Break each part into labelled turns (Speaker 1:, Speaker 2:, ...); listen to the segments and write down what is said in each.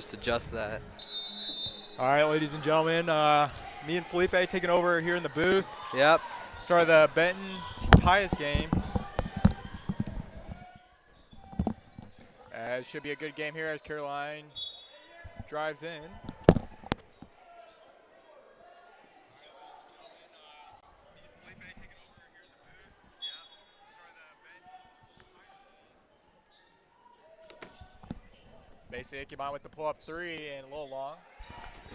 Speaker 1: just adjust that.
Speaker 2: All right, ladies and gentlemen, me and Felipe taking over here in the booth.
Speaker 1: Yep.
Speaker 2: Start of the Benton Pius game. It should be a good game here as Caroline drives in. Basically, combined with the pull-up three and a little long.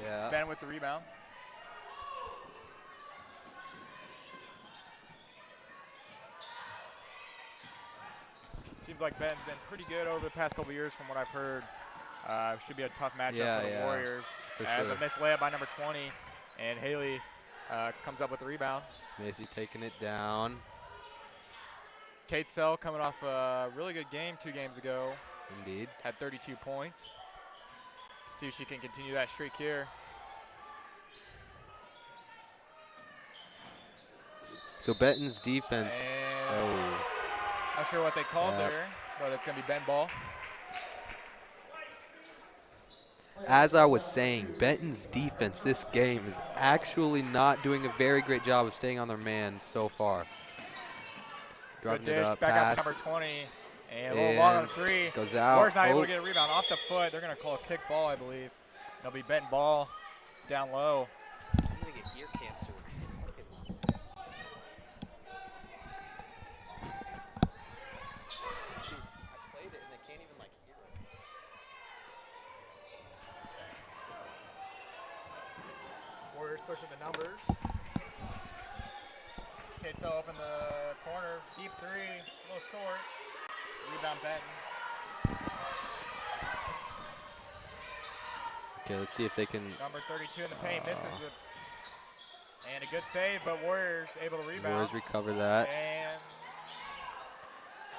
Speaker 1: Yeah.
Speaker 2: Ben with the rebound. Seems like Ben's been pretty good over the past couple of years from what I've heard. Should be a tough matchup for the Warriors. As a missed layup by number 20, and Haley comes up with the rebound.
Speaker 1: Macy taking it down.
Speaker 2: Kate Sell coming off a really good game 2 games ago.
Speaker 1: Indeed.
Speaker 2: Had 32 points. See if she can continue that streak here.
Speaker 1: So Benton's defense.
Speaker 2: And not sure what they called there, but it's going to be Ben ball.
Speaker 1: As I was saying, Benton's defense this game is actually not doing a very great job of staying on their man so far.
Speaker 2: Good dish, back out to number 20. And a little long on the three.
Speaker 1: Goes out.
Speaker 2: Warriors not able to get a rebound off the foot. They're going to call a kick ball, I believe. They'll be Benton ball down low.
Speaker 1: I'm going to get ear cancer.
Speaker 2: Warriors pushing the numbers. Kate's up in the corner. Deep three. A little short. Rebound Benton.
Speaker 1: Okay, let's see if they can.
Speaker 2: Number 32 in the paint misses the. And a good save, but Warriors able to rebound.
Speaker 1: Warriors recover that.
Speaker 2: And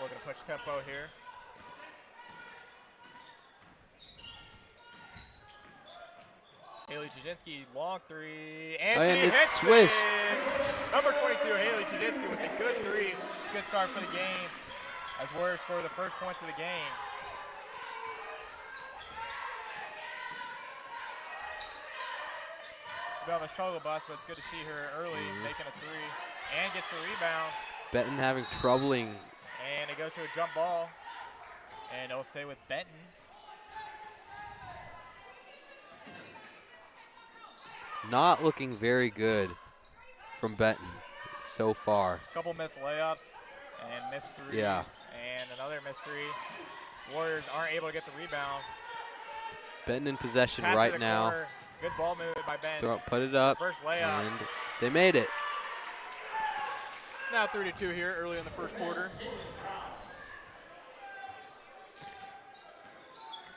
Speaker 2: we're going to push tempo here. Haley Chudzinski, long three, and she hits
Speaker 1: swished.
Speaker 2: It. Number 22, Haley Chudzinski with a good three. Good start for the game as Warriors score the first points of the game. She's been on the struggle bus, but it's good to see her early making a three and gets the rebound.
Speaker 1: Benton having troubling.
Speaker 2: And it goes to a jump ball, and it'll stay with Benton.
Speaker 1: Not looking very good from Benton so far.
Speaker 2: Couple missed layups and missed threes.
Speaker 1: Yeah.
Speaker 2: And another missed three. Warriors aren't able to get the rebound.
Speaker 1: Benton in possession
Speaker 2: Pass
Speaker 1: right
Speaker 2: to the
Speaker 1: now.
Speaker 2: corner. Good ball move by Ben.
Speaker 1: Put it up.
Speaker 2: First layup.
Speaker 1: And they made it.
Speaker 2: Now 3-2 here early in the first quarter.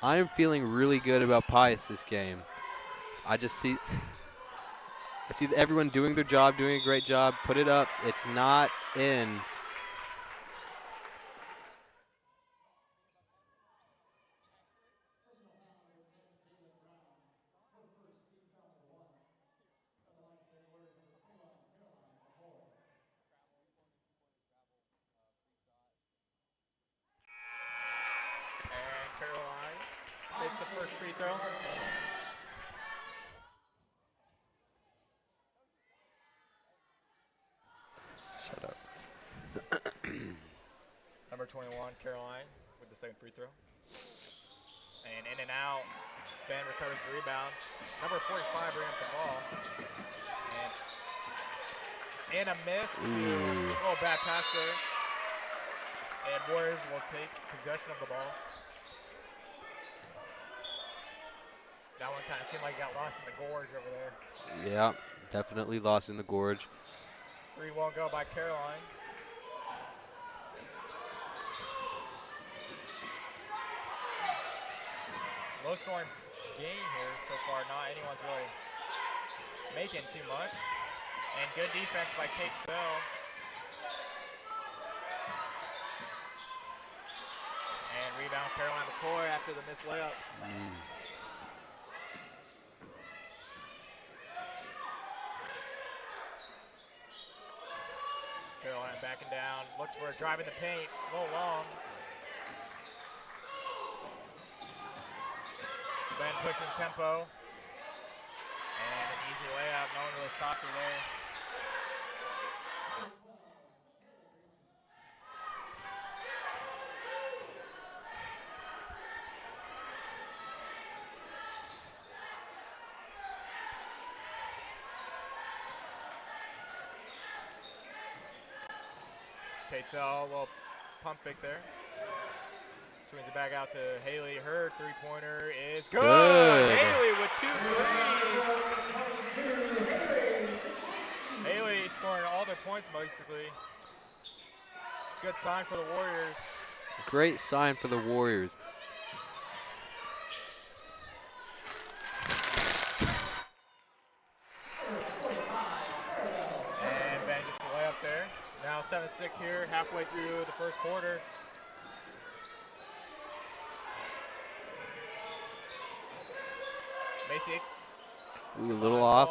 Speaker 1: I am feeling really good about Pius this game. I see everyone doing their job, doing a great job. Put it up. It's not in.
Speaker 2: And Caroline makes the first free throw.
Speaker 1: Shut up.
Speaker 2: Number 21, Caroline, with the second free throw. And in and out. Ben recovers the rebound. Number 45 bringing up the ball. And a miss. A little bad pass there. And Warriors will take possession of the ball. That one kind of seemed like it got lost in the gorge over there.
Speaker 1: Yeah, definitely lost in the gorge.
Speaker 2: 3 won't go by Caroline. Low scoring game here so far. Not anyone's really making too much. And good defense by Kate Sell. And rebound Caroline McCoy after the missed layup. Caroline backing down, looks for a drive in the paint, a little long. Ben pushing tempo. And an easy layup. No one really stopped her there. Tatesell, a little pump fake there. Swings it back out to Haley. Her three-pointer is good. Haley with 2 threes. Haley scoring all their points, basically. It's a good sign for the Warriors.
Speaker 1: Great sign for the Warriors.
Speaker 2: And Ben gets the layup there. Now 7-6 here, halfway through the first quarter. Macy.
Speaker 1: Ooh, a little off.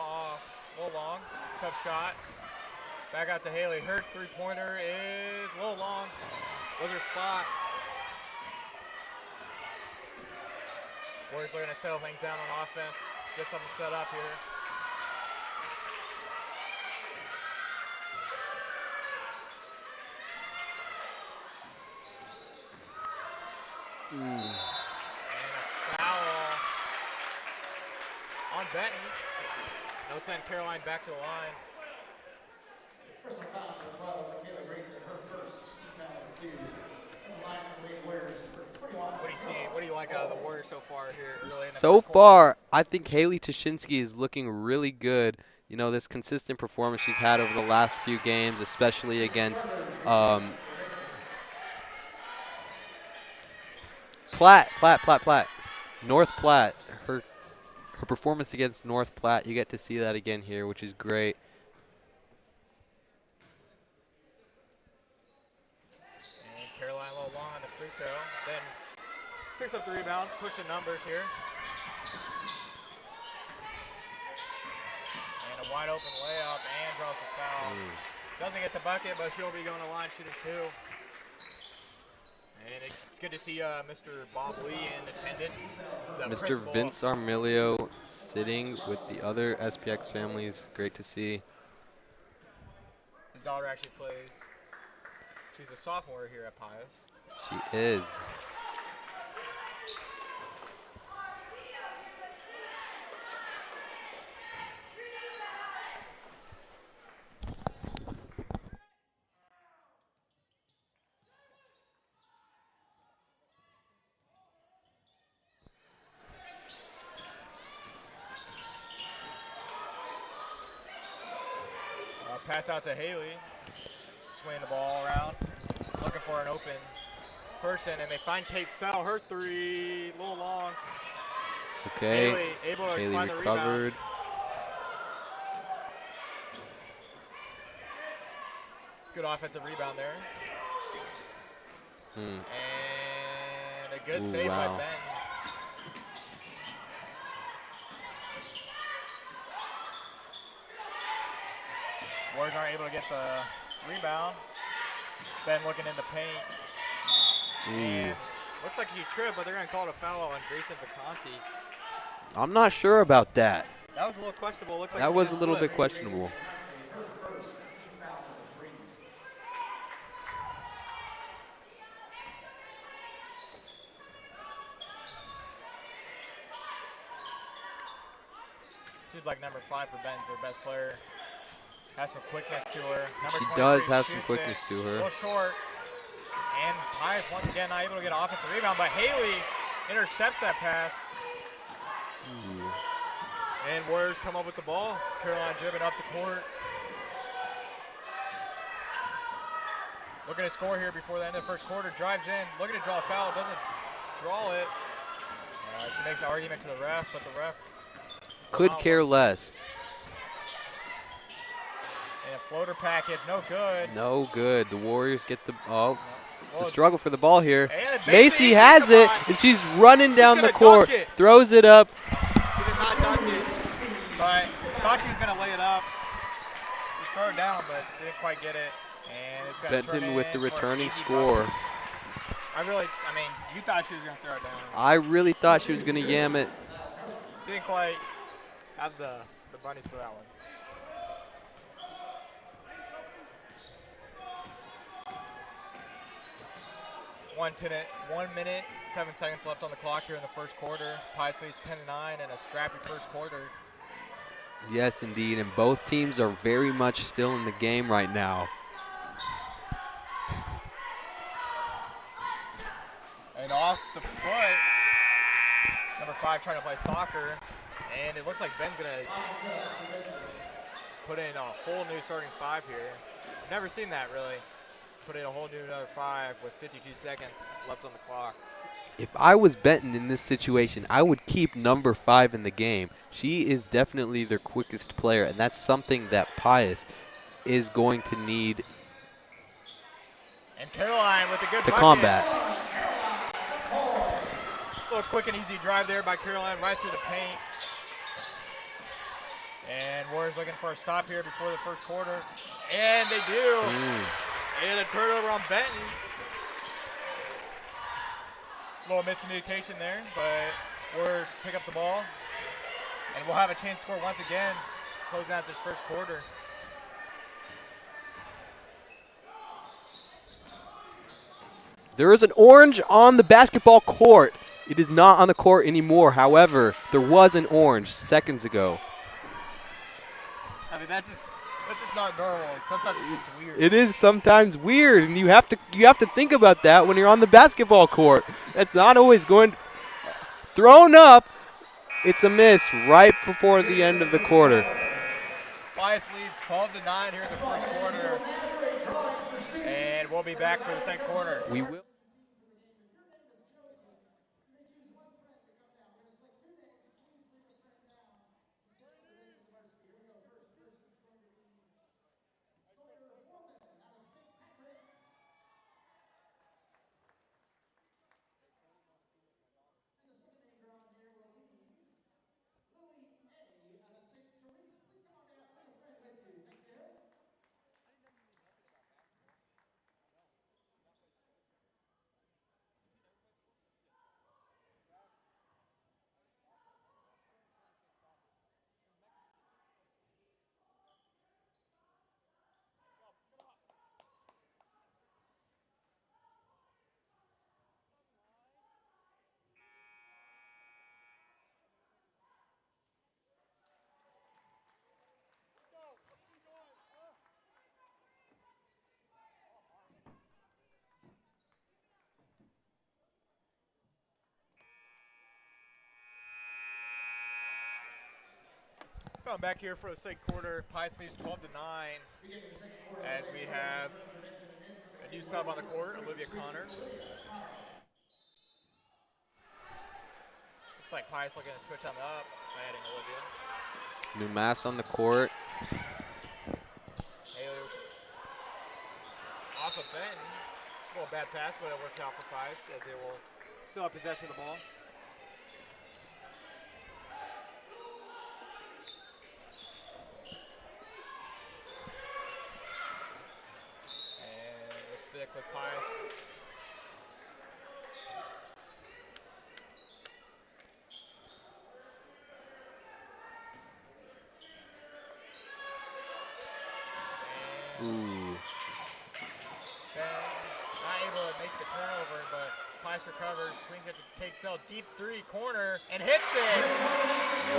Speaker 2: A little long. Tough shot. Back out to Haley. Her three-pointer is a little long. Was her spot. Warriors looking to settle things down on offense. Get something set up here. And a foul on Benton. They'll send Caroline back to the line.
Speaker 3: Personal foul number 12, Michaela Grayson, her first, team foul number 2. And the line for the Warriors for 21.
Speaker 2: What do you see? What do you like out of the Warriors so far here early in the
Speaker 1: So
Speaker 2: first quarter?
Speaker 1: far, I think Haley Tashinsky is looking really good. You know, this consistent performance she's had over the last few games, especially against North Platte. Her performance against North Platte, you get to see that again here, which is great.
Speaker 2: And Caroline a little long on the free throw. Then picks up the rebound, pushing numbers here. And a wide open layup and draws the foul. Doesn't get the bucket, but she'll be going to line shooting 2. And it's good to see Mr. Bob Lee in attendance.
Speaker 1: Mr. Vince Armilio sitting with the other SPX families. Great to see.
Speaker 2: His daughter actually plays. She's a sophomore here at Pius.
Speaker 1: She is.
Speaker 2: Pass out to Haley. Swinging the ball around. Looking for an open person, and they find Tatesell. Her three, a little long.
Speaker 1: It's okay.
Speaker 2: Haley able to
Speaker 1: Haley
Speaker 2: find
Speaker 1: recovered.
Speaker 2: the rebound. Good offensive rebound there. And a good save by Ben. Warriors aren't able to get the rebound. Ben looking in the paint. And looks like he tripped, but they're going to call it a foul on Grayson Vacanti.
Speaker 1: I'm not sure about that.
Speaker 2: That was a little questionable. Looks like
Speaker 1: that was a little bit questionable.
Speaker 2: She's like number 5 for Ben's their best player. Has some quickness to her.
Speaker 1: She does have some quickness to her.
Speaker 2: A little short. And Pius once again not able to get an offensive rebound, but Haley intercepts that pass. And Warriors come up with the ball. Caroline dribbling up the court. Looking to score here before the end of the first quarter. Drives in, looking to draw a foul, doesn't draw it. She makes an argument to the ref, but the ref
Speaker 1: could care less.
Speaker 2: And a floater package, no good.
Speaker 1: No good. The Warriors get the it's a struggle for the ball here.
Speaker 2: Macy
Speaker 1: has it, and she's running down the court. Throws it up.
Speaker 2: She did not dunk it, but thought she was going to lay it up. She threw it down, but didn't quite get it. And it's going to
Speaker 1: Benton with the returning score.
Speaker 2: I mean, you thought she was going to throw it down.
Speaker 1: I really thought she was going to yam it.
Speaker 2: Didn't quite have the bunnies for that one. One minute, 7 seconds left on the clock here in the first quarter. Pius leads 10-9 and a scrappy first quarter.
Speaker 1: Yes, indeed, and both teams are very much still in the game right now.
Speaker 2: And off the foot, number 5 trying to play soccer, and it looks like Ben's going to put in a whole new starting 5 here. I've never seen that, really. Put in a whole new another 5 with 52 seconds left on the clock.
Speaker 1: If I was Benton in this situation, I would keep number 5 in the game. She is definitely their quickest player, and that's something that Pius is going to need
Speaker 2: and Caroline with a good
Speaker 1: to
Speaker 2: bucket.
Speaker 1: combat.
Speaker 2: A little quick and easy drive there by Caroline right through the paint. And Warriors looking for a stop here before the first quarter. And they do. And a turnover on Benton. A little miscommunication there, but Warriors pick up the ball. And we'll have a chance to score once again, closing out this first quarter.
Speaker 1: There is an orange on the basketball court. It is not on the court anymore. However, there was an orange seconds ago.
Speaker 2: I mean, that's just not normal. Sometimes it's just weird.
Speaker 1: It is sometimes weird, and you have to think about that when you're on the basketball court. That's not always going thrown up. It's a miss right before the end of the quarter.
Speaker 2: Pius leads 12-9 here in the first quarter, and we'll be back for the second quarter.
Speaker 1: We will.
Speaker 2: Coming back here for the second quarter, Pius leads 12-9 as we have a new sub on the court, Olivia Connor. Looks like Pius looking to switch on the up, adding Olivia.
Speaker 1: New mass on the court.
Speaker 2: Haley off of Benton. A little bad pass, but it works out for Pius as they will still have possession of the ball. Stick with Pius.
Speaker 1: Ooh.
Speaker 2: Ben not able to make the turnover, but Pius recovers, swings it to Kate Sell, deep 3 corner, and hits it.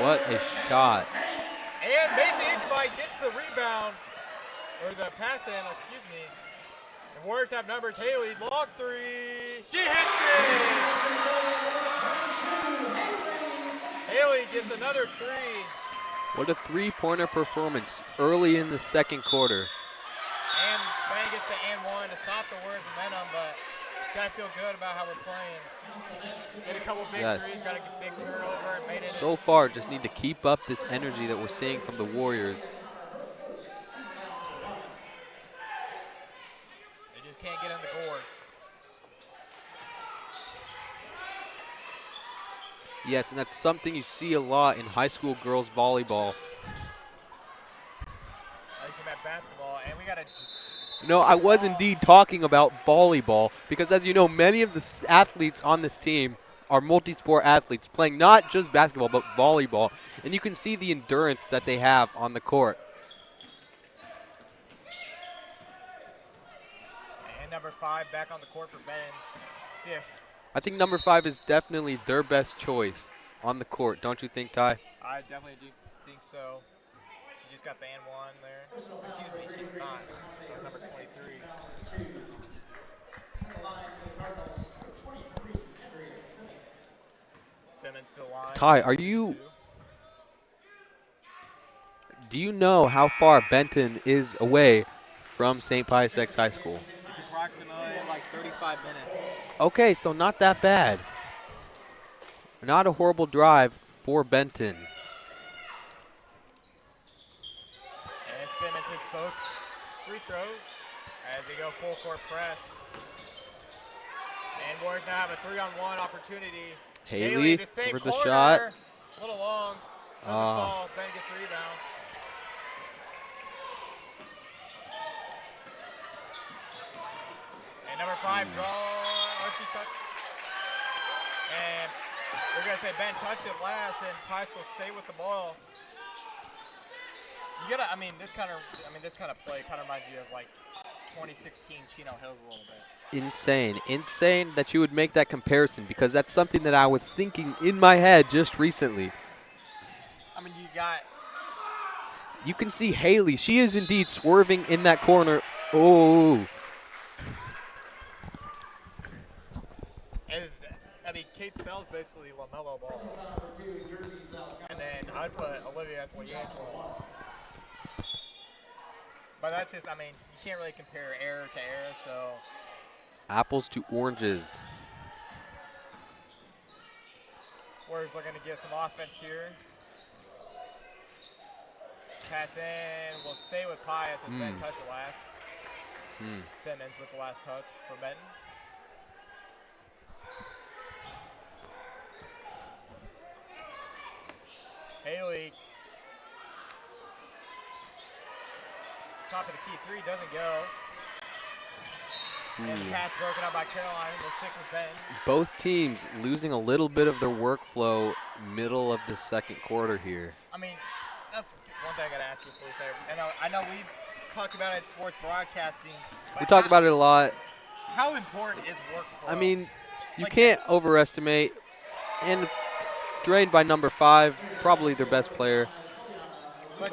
Speaker 1: What a shot.
Speaker 2: And Macy Ichabod gets the rebound, or the pass in, excuse me. The Warriors have numbers. Haley, long 3. She hits it! Haley gets another 3.
Speaker 1: What a three-pointer performance early in the second quarter.
Speaker 2: And Ben gets the and 1 to stop the Warriors' momentum, but gotta feel good about how we're playing. Hit a couple big threes, got a big turnover, made it.
Speaker 1: So far, just need to keep up this energy that we're seeing from the Warriors.
Speaker 2: Can't get in the boards.
Speaker 1: Yes, and that's something you see a lot in high school girls volleyball.
Speaker 2: At basketball, and we got a.
Speaker 1: No, I was indeed talking about volleyball because, as you know, many of the athletes on this team are multi-sport athletes playing not just basketball but volleyball, and you can see the endurance that they have on the court.
Speaker 2: And number 5 back on the court for Benton. See if
Speaker 1: I think number 5 is definitely their best choice on the court. Don't you think, Ty?
Speaker 2: I definitely do think so. She just got the and 1 there. Excuse me, she did not. It was number 23. Simmons to the line.
Speaker 1: Ty, do you know how far Benton is away from St. Pius X High School?
Speaker 2: It's approximately like 35 minutes.
Speaker 1: Okay, so not that bad. Not a horrible drive for Benton.
Speaker 2: And Simmons hits both free throws as they go full court press. And Warriors now have a 3-on-1 opportunity.
Speaker 1: Haley
Speaker 2: the same
Speaker 1: for the
Speaker 2: corner,
Speaker 1: shot.
Speaker 2: A little long. Doesn't fall. Ben gets the rebound. And number 5 draw. Oh, she touched. And we're going to say Ben touched it last, and Pius will stay with the ball. You gotta, this kind of play kind of reminds you of like 2016 Chino Hills a little bit.
Speaker 1: Insane that you would make that comparison, because that's something that I was thinking in my head just recently. You can see Haley. She is indeed swerving in that corner. Oh.
Speaker 2: And, Kate Sell's basically LaMelo Ball. And then I'd put Olivia as LeAngelo. But that's just, you can't really compare error to error, so.
Speaker 1: Apples to oranges.
Speaker 2: Warriors looking to get some offense here. Pass in, will stay with Pius as Ben touched it last. Simmons with the last touch for Benton. Haley. Top of the key 3 doesn't go. And the pass broken up by Caroline. Will stick with Ben.
Speaker 1: Both teams losing a little bit of their workflow middle of the second quarter here.
Speaker 2: That's one thing I got to ask you, Felipe. I know we've talked about it in sports broadcasting.
Speaker 1: We talk about it a lot.
Speaker 2: How important is workflow?
Speaker 1: You can't overestimate. And drained by number 5, probably their best player.
Speaker 2: But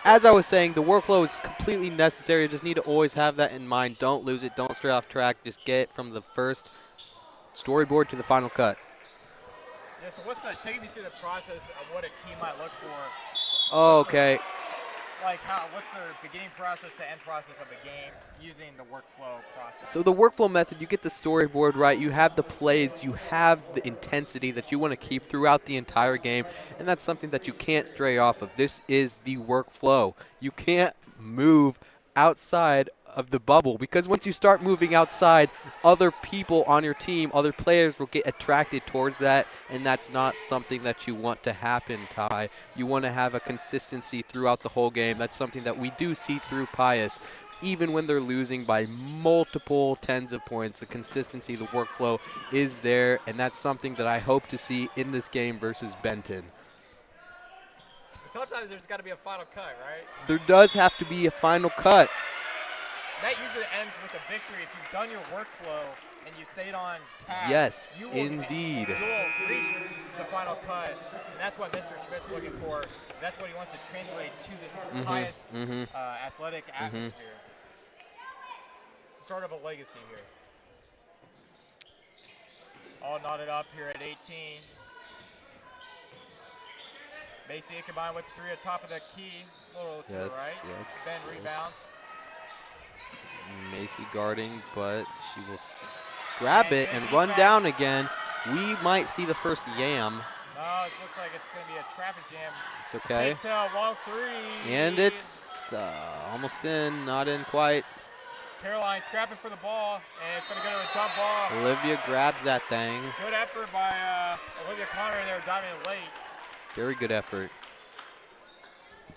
Speaker 1: as I was saying, the workflow is completely necessary. You just need to always have that in mind. Don't lose it. Don't stray off track. Just get it from the first storyboard to the final cut.
Speaker 2: Yeah, so take me through the process of what a team might look for.
Speaker 1: Oh, okay.
Speaker 2: What's the beginning process to end process of a game using the workflow process?
Speaker 1: So the workflow method, you get the storyboard right, you have the plays, you have the intensity that you want to keep throughout the entire game, and that's something that you can't stray off of. This is the workflow. You can't move outside of the bubble, because once you start moving outside, other people on your team, other players will get attracted towards that, and that's not something that you want to happen, Ty. You want to have a consistency throughout the whole game. That's something that we do see through Pius. Even when they're losing by multiple tens of points, the consistency, the workflow is there, and that's something that I hope to see in this game versus Benton.
Speaker 2: Sometimes there's got to be a final cut, right?
Speaker 1: There does have to be a final cut.
Speaker 2: That usually ends with a victory if you've done your workflow and you stayed on task.
Speaker 1: Yes,
Speaker 2: You
Speaker 1: indeed.
Speaker 2: will reach the final cut, and that's what Mr. Schmidt's looking for. That's what he wants to translate to this highest athletic atmosphere. It's the start of a legacy here. All knotted up here at 18. Macy combined with 3 at top of the key. A little to the right.
Speaker 1: Yes.
Speaker 2: Ben rebounds.
Speaker 1: Macy guarding, but she will grab it and run down again. We might see the first yam.
Speaker 2: No, it looks like it's going to be a traffic jam.
Speaker 1: It's okay.
Speaker 2: It's a long 3.
Speaker 1: And it's almost in, not in quite.
Speaker 2: Caroline scrapping for the ball, and it's going to go to a jump ball.
Speaker 1: Olivia grabs that thing.
Speaker 2: Good effort by Olivia Connor there, diving it late.
Speaker 1: Very good effort.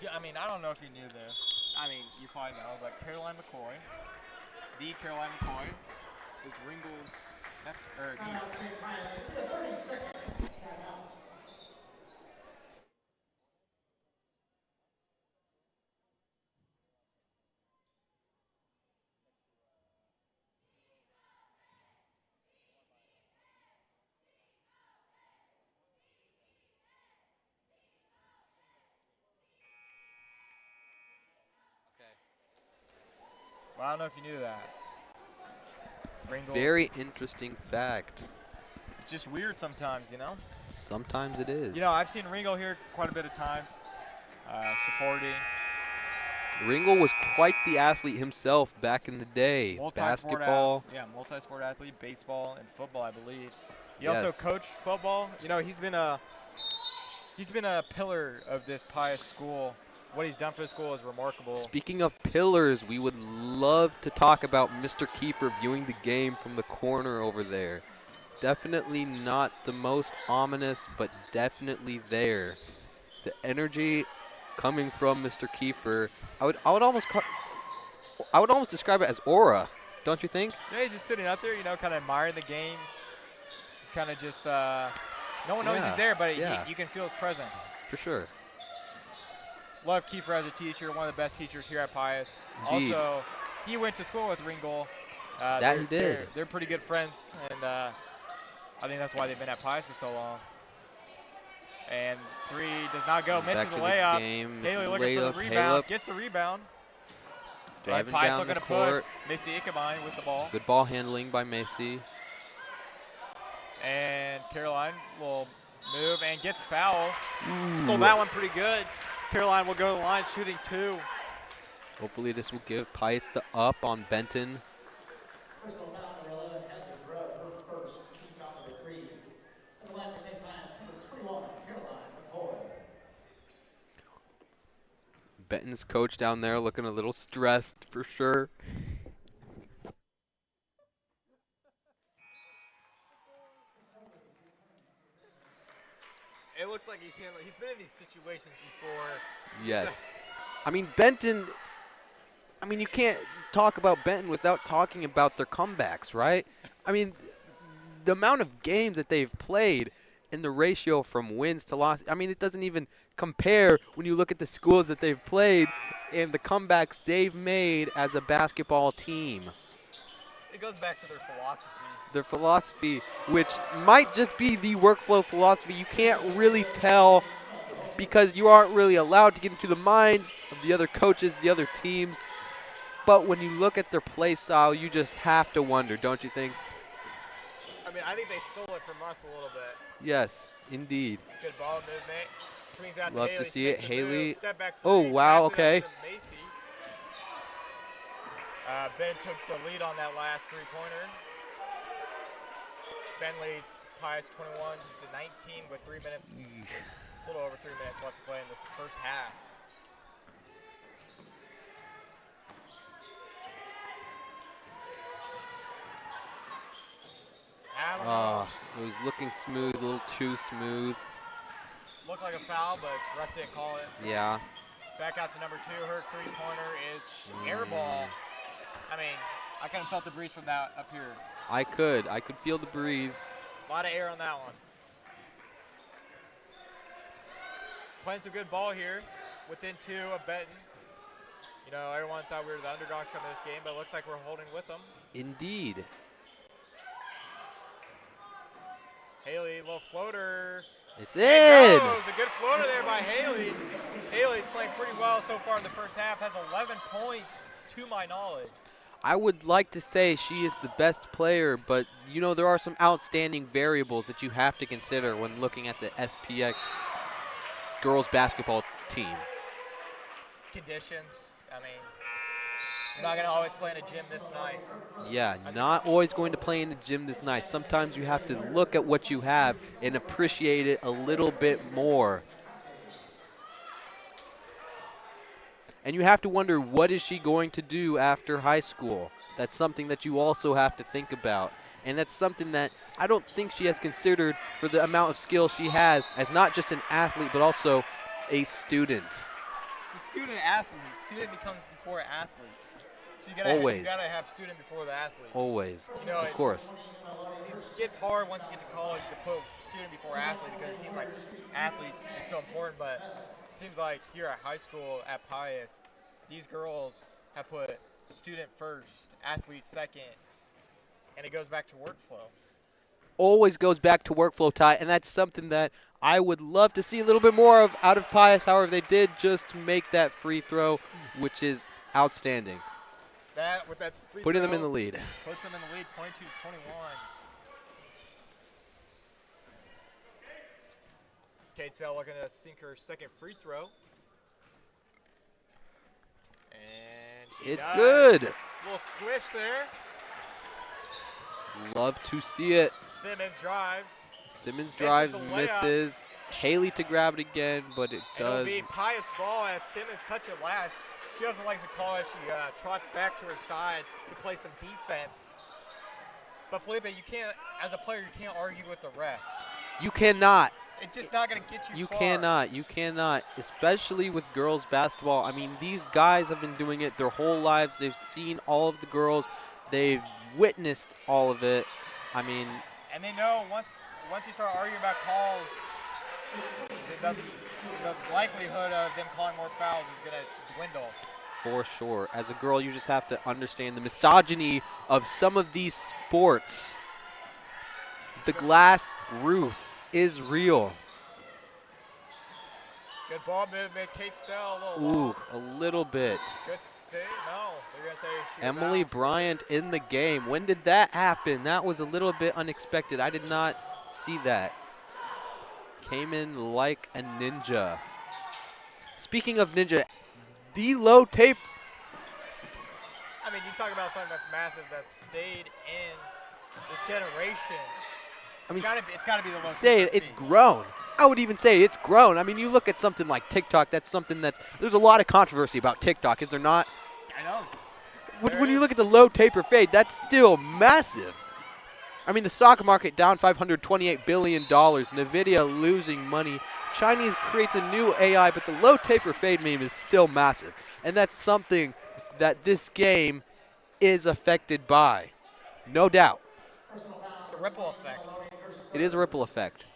Speaker 2: I don't know if you knew this. You probably know, but Caroline McCoy, the Caroline McCoy, is Ringgold's or
Speaker 3: Timeout,
Speaker 2: East.
Speaker 3: St. Pius. 30 seconds. Timeout.
Speaker 2: Well, I don't know if you knew that. Ringgold's,
Speaker 1: Very interesting fact.
Speaker 2: it's just weird sometimes, you know?
Speaker 1: Sometimes it is.
Speaker 2: You know, I've seen Ringo here quite a bit of times, supporting.
Speaker 1: Ringo was quite the athlete himself back in the day. Basketball.
Speaker 2: Multi-sport athlete, baseball and football, I believe. He
Speaker 1: Yes.
Speaker 2: also coached football. You know, he's been a pillar of this Pius school. What he's done for the school is remarkable.
Speaker 1: Speaking of pillars, we would love to talk about Mr. Kiefer viewing the game from the corner over there. Definitely not the most ominous, but definitely there. The energy coming from Mr. Kiefer, I would almost describe it as aura, don't you think?
Speaker 2: Yeah, he's just sitting out there, you know, kind of admiring the game. He's kind of just, no one knows he's there, but you can feel his presence.
Speaker 1: For sure.
Speaker 2: Love Kiefer as a teacher, one of the best teachers here at Pius.
Speaker 1: Indeed.
Speaker 2: Also, he went to school with Ringgold.
Speaker 1: That he did.
Speaker 2: They're pretty good friends, and I think that's why they've been at Pius for so long. And three does not go, misses the layup. Haley looking for the rebound, gets the rebound.
Speaker 1: Driving
Speaker 2: and Pius
Speaker 1: down
Speaker 2: looking
Speaker 1: the
Speaker 2: to
Speaker 1: court.
Speaker 2: put Missy Ichabine with the ball.
Speaker 1: Good ball handling by Macy.
Speaker 2: And Caroline will move and gets foul. So that one pretty good. Caroline will go to the line shooting 2.
Speaker 1: Hopefully this will give Pius the up on Benton.
Speaker 3: Crystal Mountain, 11, Heather Grubb, her first team foul number 3. On the line for St. Pius, number 21, Caroline McCoy.
Speaker 1: Benton's coach down there looking a little stressed for sure.
Speaker 2: It looks like he's been in these situations before.
Speaker 1: Yes. I mean, Benton, you can't talk about Benton without talking about their comebacks, right? I mean, the amount of games that they've played and the ratio from wins to losses, I mean, it doesn't even compare when you look at the schools that they've played and the comebacks they've made as a basketball team.
Speaker 2: It goes back to their philosophy.
Speaker 1: Their philosophy, which might just be the workflow philosophy. You can't really tell because you aren't really allowed to get into the minds of the other coaches, the other teams. But when you look at their play style, you just have to wonder, don't you think?
Speaker 2: I mean, I think they stole it from us a little bit.
Speaker 1: Yes, indeed.
Speaker 2: Good ball movement. Swings out
Speaker 1: Love
Speaker 2: to
Speaker 1: to
Speaker 2: Haley.
Speaker 1: see it.
Speaker 2: Makes a
Speaker 1: Haley.
Speaker 2: move, step back
Speaker 1: Oh,
Speaker 2: three,
Speaker 1: wow,
Speaker 2: pass it
Speaker 1: okay.
Speaker 2: out to Macy. Ben took the lead on that last three-pointer. Ben leads Pius 21 to 19 with 3 minutes, a little over 3 minutes left to play in this first half.
Speaker 1: It was looking smooth, a little too smooth.
Speaker 2: Looked like a foul, but ref didn't call it.
Speaker 1: Yeah.
Speaker 2: Back out to number 2. Her three-pointer is air ball. I mean, I kind of felt the breeze from that up here.
Speaker 1: I could feel the breeze.
Speaker 2: A lot of air on that one. Playing some good ball here within 2 of Benton. You know, everyone thought we were the underdogs coming to this game, but it looks like we're holding with them.
Speaker 1: Indeed.
Speaker 2: Haley, little floater.
Speaker 1: It's in!
Speaker 2: Goes. A good floater there by Haley. Haley's playing pretty well so far in the first half. Has 11 points, to my knowledge.
Speaker 1: I would like to say she is the best player, but, you know, there are some outstanding variables that you have to consider when looking at the SPX girls basketball team.
Speaker 2: Conditions. I mean, you're not going to always play in a gym this nice.
Speaker 1: Yeah, not always going to play in the gym this nice. Sometimes you have to look at what you have and appreciate it a little bit more. And you have to wonder, what is she going to do after high school? That's something that you also have to think about. And that's something that I don't think she has considered for the amount of skill she has as not just an athlete, but also a student.
Speaker 2: It's a student-athlete. Student becomes before athlete. So you gotta have student before the athlete.
Speaker 1: Always.
Speaker 2: You know,
Speaker 1: of course.
Speaker 2: It gets hard once you get to college to put student before athlete because it seems like athlete is so important. But it seems like here at high school at Pius, these girls have put student first, athlete second, and it goes back to workflow.
Speaker 1: Always goes back to workflow, Ty, and that's something that I would love to see a little bit more of out of Pius. However, they did just make that free throw, which is outstanding.
Speaker 2: With that free
Speaker 1: Putting
Speaker 2: throw,
Speaker 1: them in the lead.
Speaker 2: Puts them in the lead, 22-21. Katesell looking to sink her second free throw. And she
Speaker 1: It's
Speaker 2: does.
Speaker 1: good.
Speaker 2: Little swish there.
Speaker 1: Love to see it.
Speaker 2: Simmons drives.
Speaker 1: Simmons drives,
Speaker 2: the layup.
Speaker 1: misses. Haley to grab it again, but it does.
Speaker 2: It'll be Pius ball as Simmons touch it last. She doesn't like the call as she trots back to her side to play some defense. But Felipe, you can't, as a player, you can't argue with the ref.
Speaker 1: You cannot.
Speaker 2: It's just not going to get you
Speaker 1: You
Speaker 2: far.
Speaker 1: cannot. You cannot, especially with girls basketball. I mean, these guys have been doing it their whole lives. They've seen all of the girls. They've witnessed all of it. I mean.
Speaker 2: And they know once you start arguing about calls, the likelihood of them calling more fouls is going to dwindle.
Speaker 1: For sure. As a girl, you just have to understand the misogyny of some of these sports. The glass roof is real.
Speaker 2: Good ball movement. Katesell,
Speaker 1: Ooh, a little bit.
Speaker 2: Good save. No, they're going to say she was
Speaker 1: Emily
Speaker 2: out.
Speaker 1: Bryant in the game. When did that happen? That was a little bit unexpected. I did not see that. Came in like a ninja. Speaking of ninja, the low tape.
Speaker 2: I mean, you talk about something that's massive that stayed in this generation.
Speaker 1: I mean,
Speaker 2: It's got to be the low
Speaker 1: say it,
Speaker 2: tape.
Speaker 1: it's grown. I would even say it's grown. I mean, you look at something like TikTok, that's something there's a lot of controversy about TikTok, is there not?
Speaker 2: I know.
Speaker 1: When you look at the low taper fade, that's still massive. I mean, the stock market down $528 billion, NVIDIA losing money. Chinese creates a new AI, but the low taper fade meme is still massive. And that's something that this game is affected by. No doubt.
Speaker 2: It's a ripple effect.
Speaker 1: It is a ripple effect.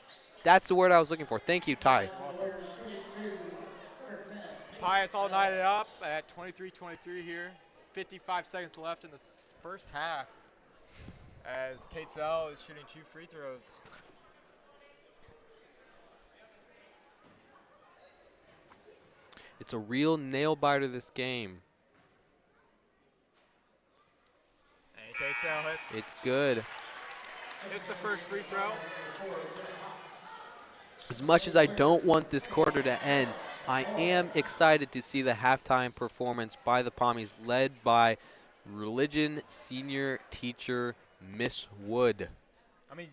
Speaker 1: That's the word I was looking for. Thank you, Ty.
Speaker 2: Pius all nighted up at 23-23 here. 55 seconds left in the first half as Katesell is shooting 2 free throws.
Speaker 1: It's a real nail biter, this game.
Speaker 2: And Katesell hits.
Speaker 1: It's good.
Speaker 2: Hits the first free throw.
Speaker 1: As much as I don't want this quarter to end, I am excited to see the halftime performance by the Pommies, led by religion senior teacher Miss Wood.
Speaker 2: I mean,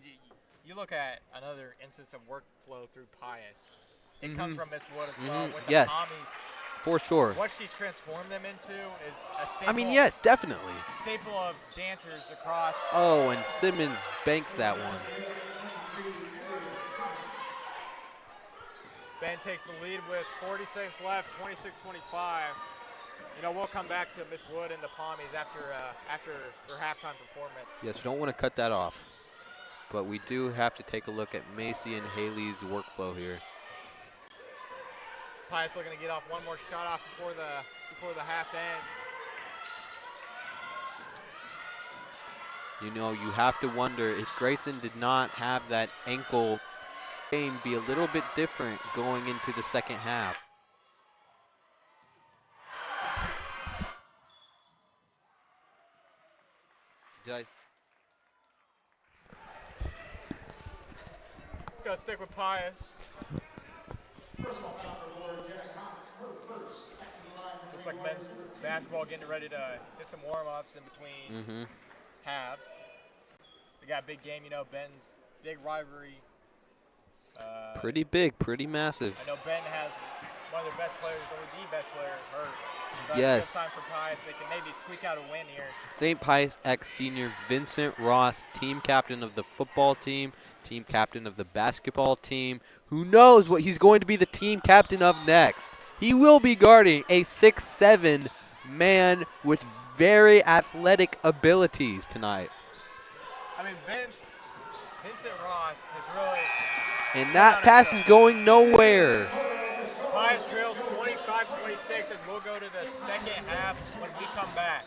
Speaker 2: you look at another instance of workflow through Pius. It comes from Miss Wood as well. With the
Speaker 1: Yes.
Speaker 2: Pommies,
Speaker 1: For sure.
Speaker 2: what she's transformed them into is a staple.
Speaker 1: I mean, yes, definitely.
Speaker 2: Staple of dancers across.
Speaker 1: Oh, and Simmons banks that one.
Speaker 2: Ben takes the lead with 40 seconds left, 26-25. You know, we'll come back to Miss Wood and the Pommies after their halftime performance.
Speaker 1: Yes, we don't want to cut that off. But we do have to take a look at Macy and Haley's workflow here.
Speaker 2: Pius looking to get off one more shot off before the half ends.
Speaker 1: You know, you have to wonder if Grayson did not have that ankle, game be a little bit different going into the second half.
Speaker 2: Gotta stick with Pius. Looks like men's basketball getting ready to hit some warm-ups in between halves. They got a big game, you know, Benton's big rivalry.
Speaker 1: Pretty big, pretty massive.
Speaker 2: I know Benton has one of their best players, or the best player, hurt. So
Speaker 1: Yes.
Speaker 2: it's a good time for Pius. They can maybe squeak out a win here.
Speaker 1: St. Pius X senior Vincent Ross, team captain of the football team, team captain of the basketball team. Who knows what he's going to be the team captain of next? He will be guarding a 6'7" man with very athletic abilities tonight.
Speaker 2: I mean, Vincent Ross has really.
Speaker 1: And that pass is going nowhere.
Speaker 2: Pius trails 25-26 as we'll go to the second half when we come back.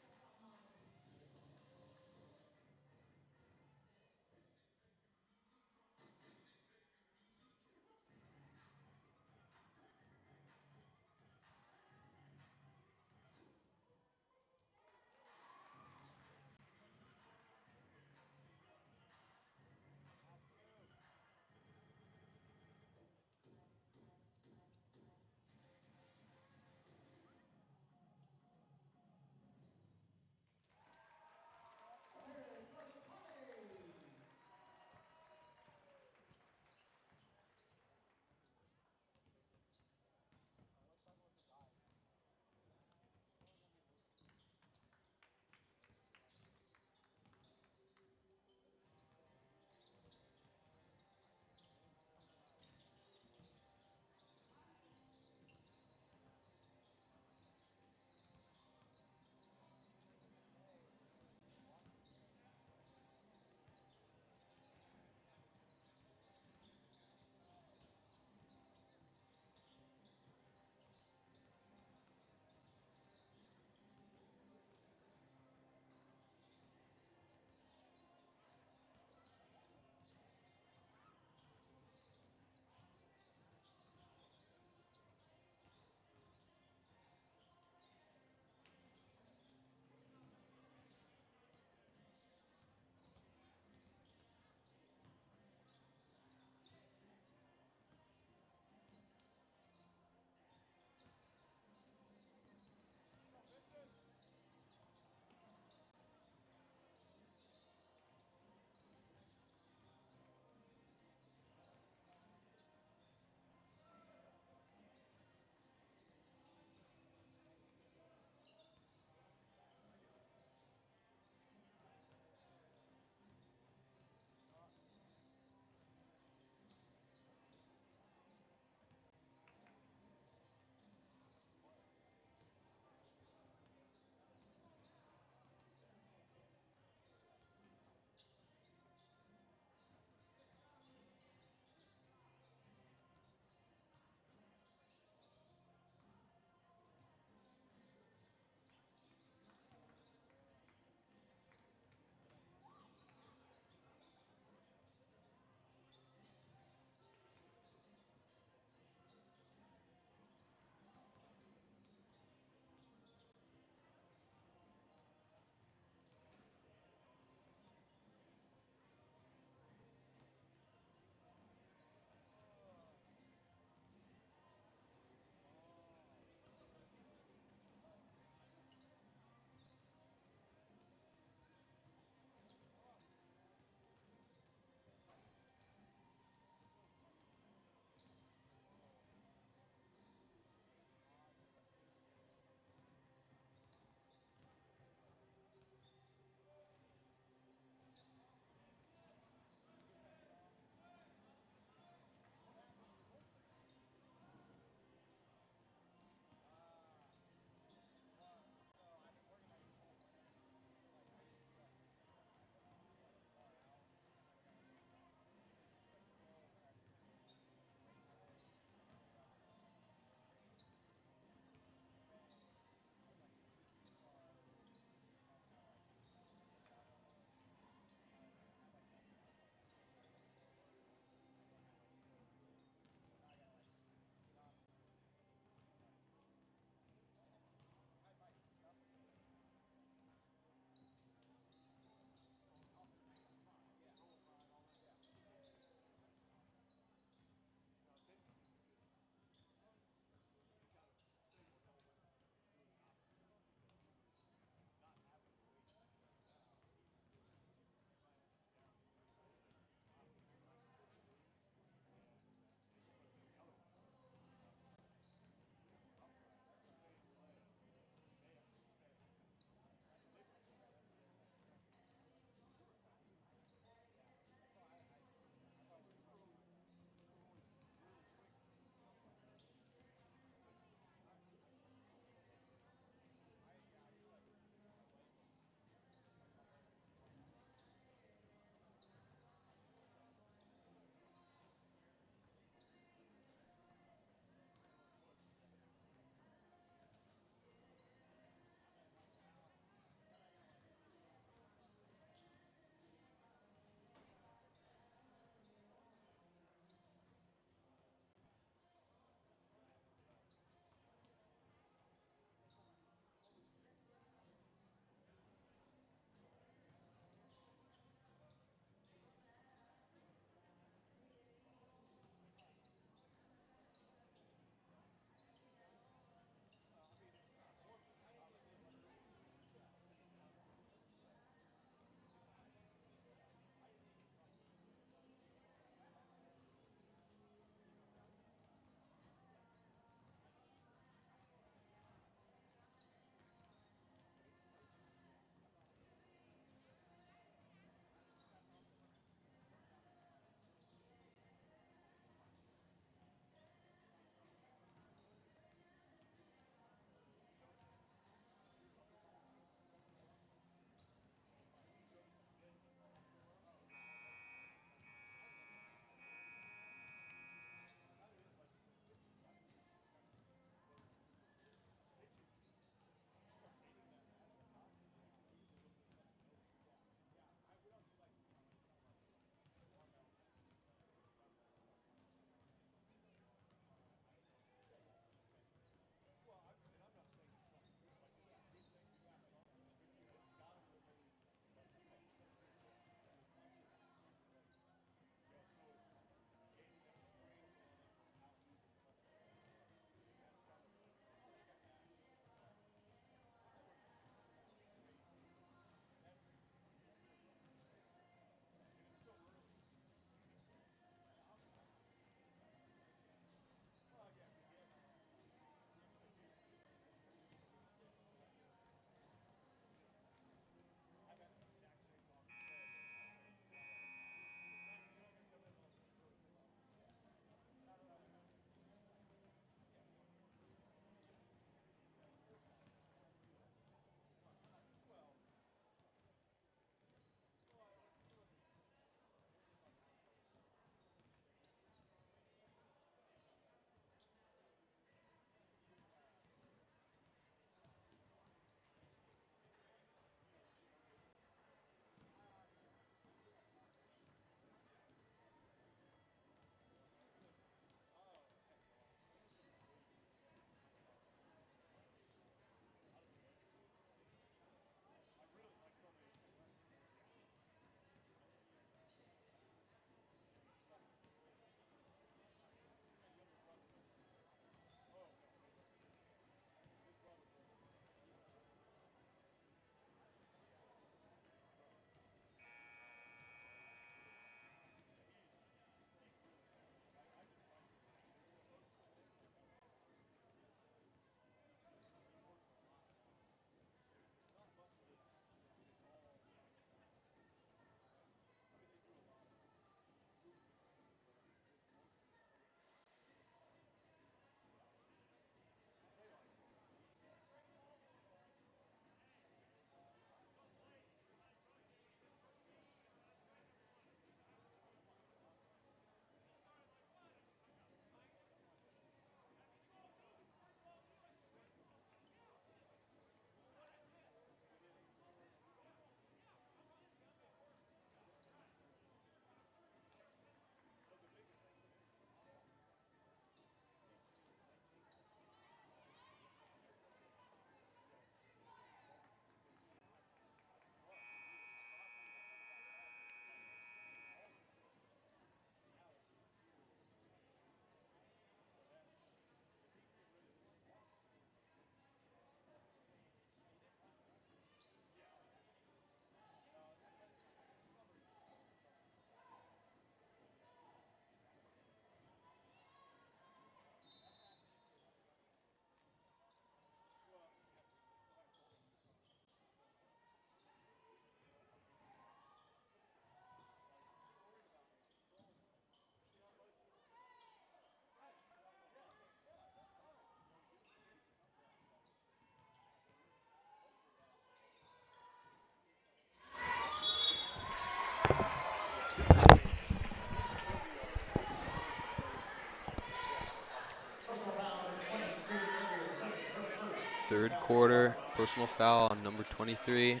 Speaker 1: quarter. Personal foul on number 23.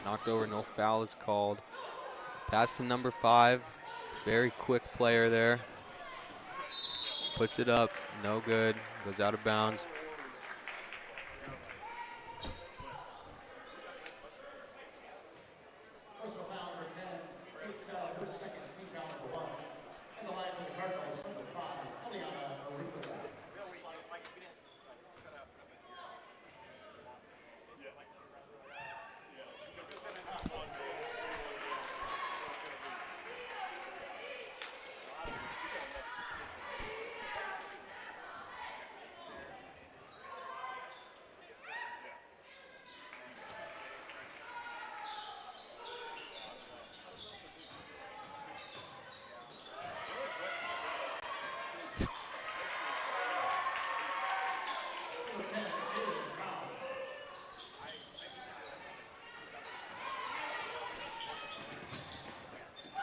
Speaker 1: Knocked over, no foul is called. Pass to number 5. Very quick player there. Puts it up, no good. Goes out of bounds.
Speaker 3: Personal foul number 10, Kate's her second, team foul number 1. And the line for the Cardinals, number 5, Eliana Arugula.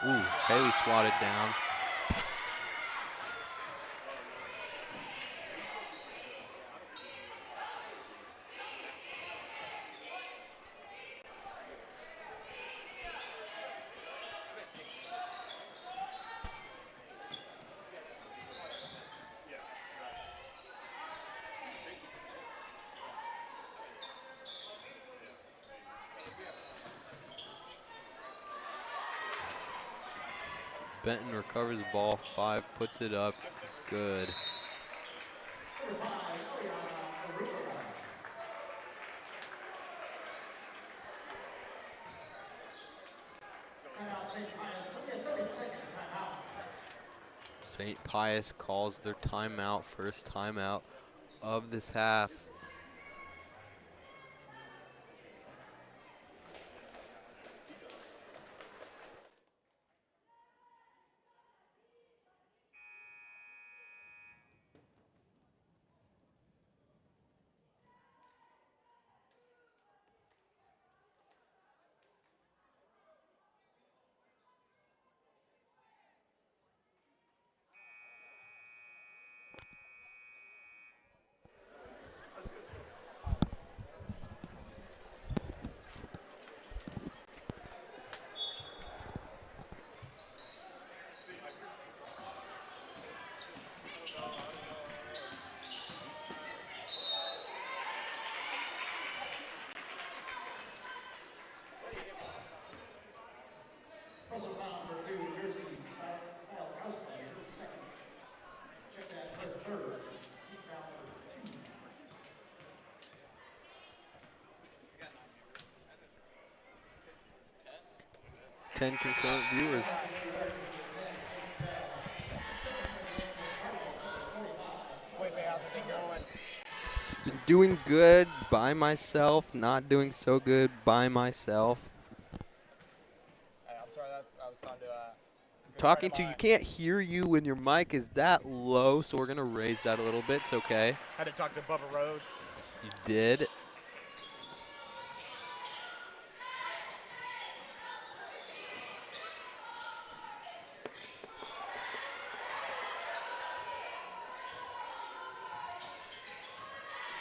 Speaker 1: Ooh, Haley swatted down. Benton recovers the ball, 5 puts it up, it's good. St. Pius calls their timeout, first timeout of this half.
Speaker 3: Personal foul number 2, Jersey, Sile her second. Check that, her third, team foul number 2.
Speaker 1: 10 concurrent viewers. Been doing good by myself, not doing so good by myself.
Speaker 2: Hey, I'm sorry, I was talking to
Speaker 1: Talking to you, can't hear you when your mic is that low, so we're gonna raise that a little bit. It's okay.
Speaker 2: had to talk to Bubba Rhodes.
Speaker 1: You did.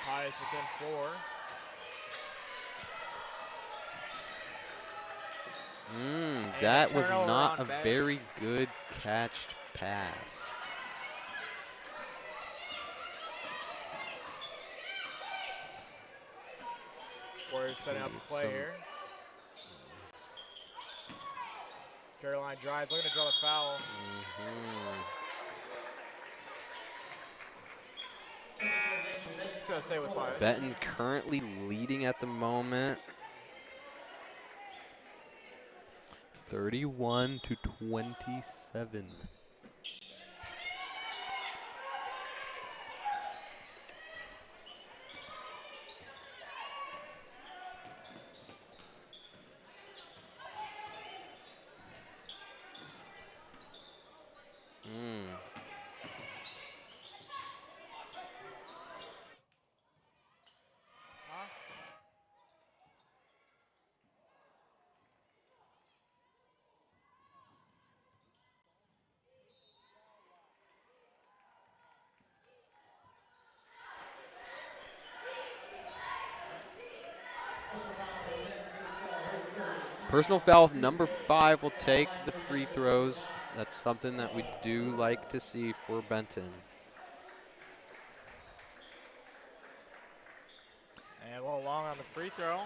Speaker 2: Pius within 4.
Speaker 1: That was
Speaker 2: turnover
Speaker 1: not
Speaker 2: on
Speaker 1: a
Speaker 2: Benton.
Speaker 1: very good catched pass.
Speaker 2: Warriors setting up the play here. Caroline drives, looking to draw the foul. It's going to stay with Pius.
Speaker 1: Benton currently leading at the moment. 31-27. Personal foul, number 5 will take the free throws. That's something that we do like to see for Benton.
Speaker 2: And a little long on the free throw.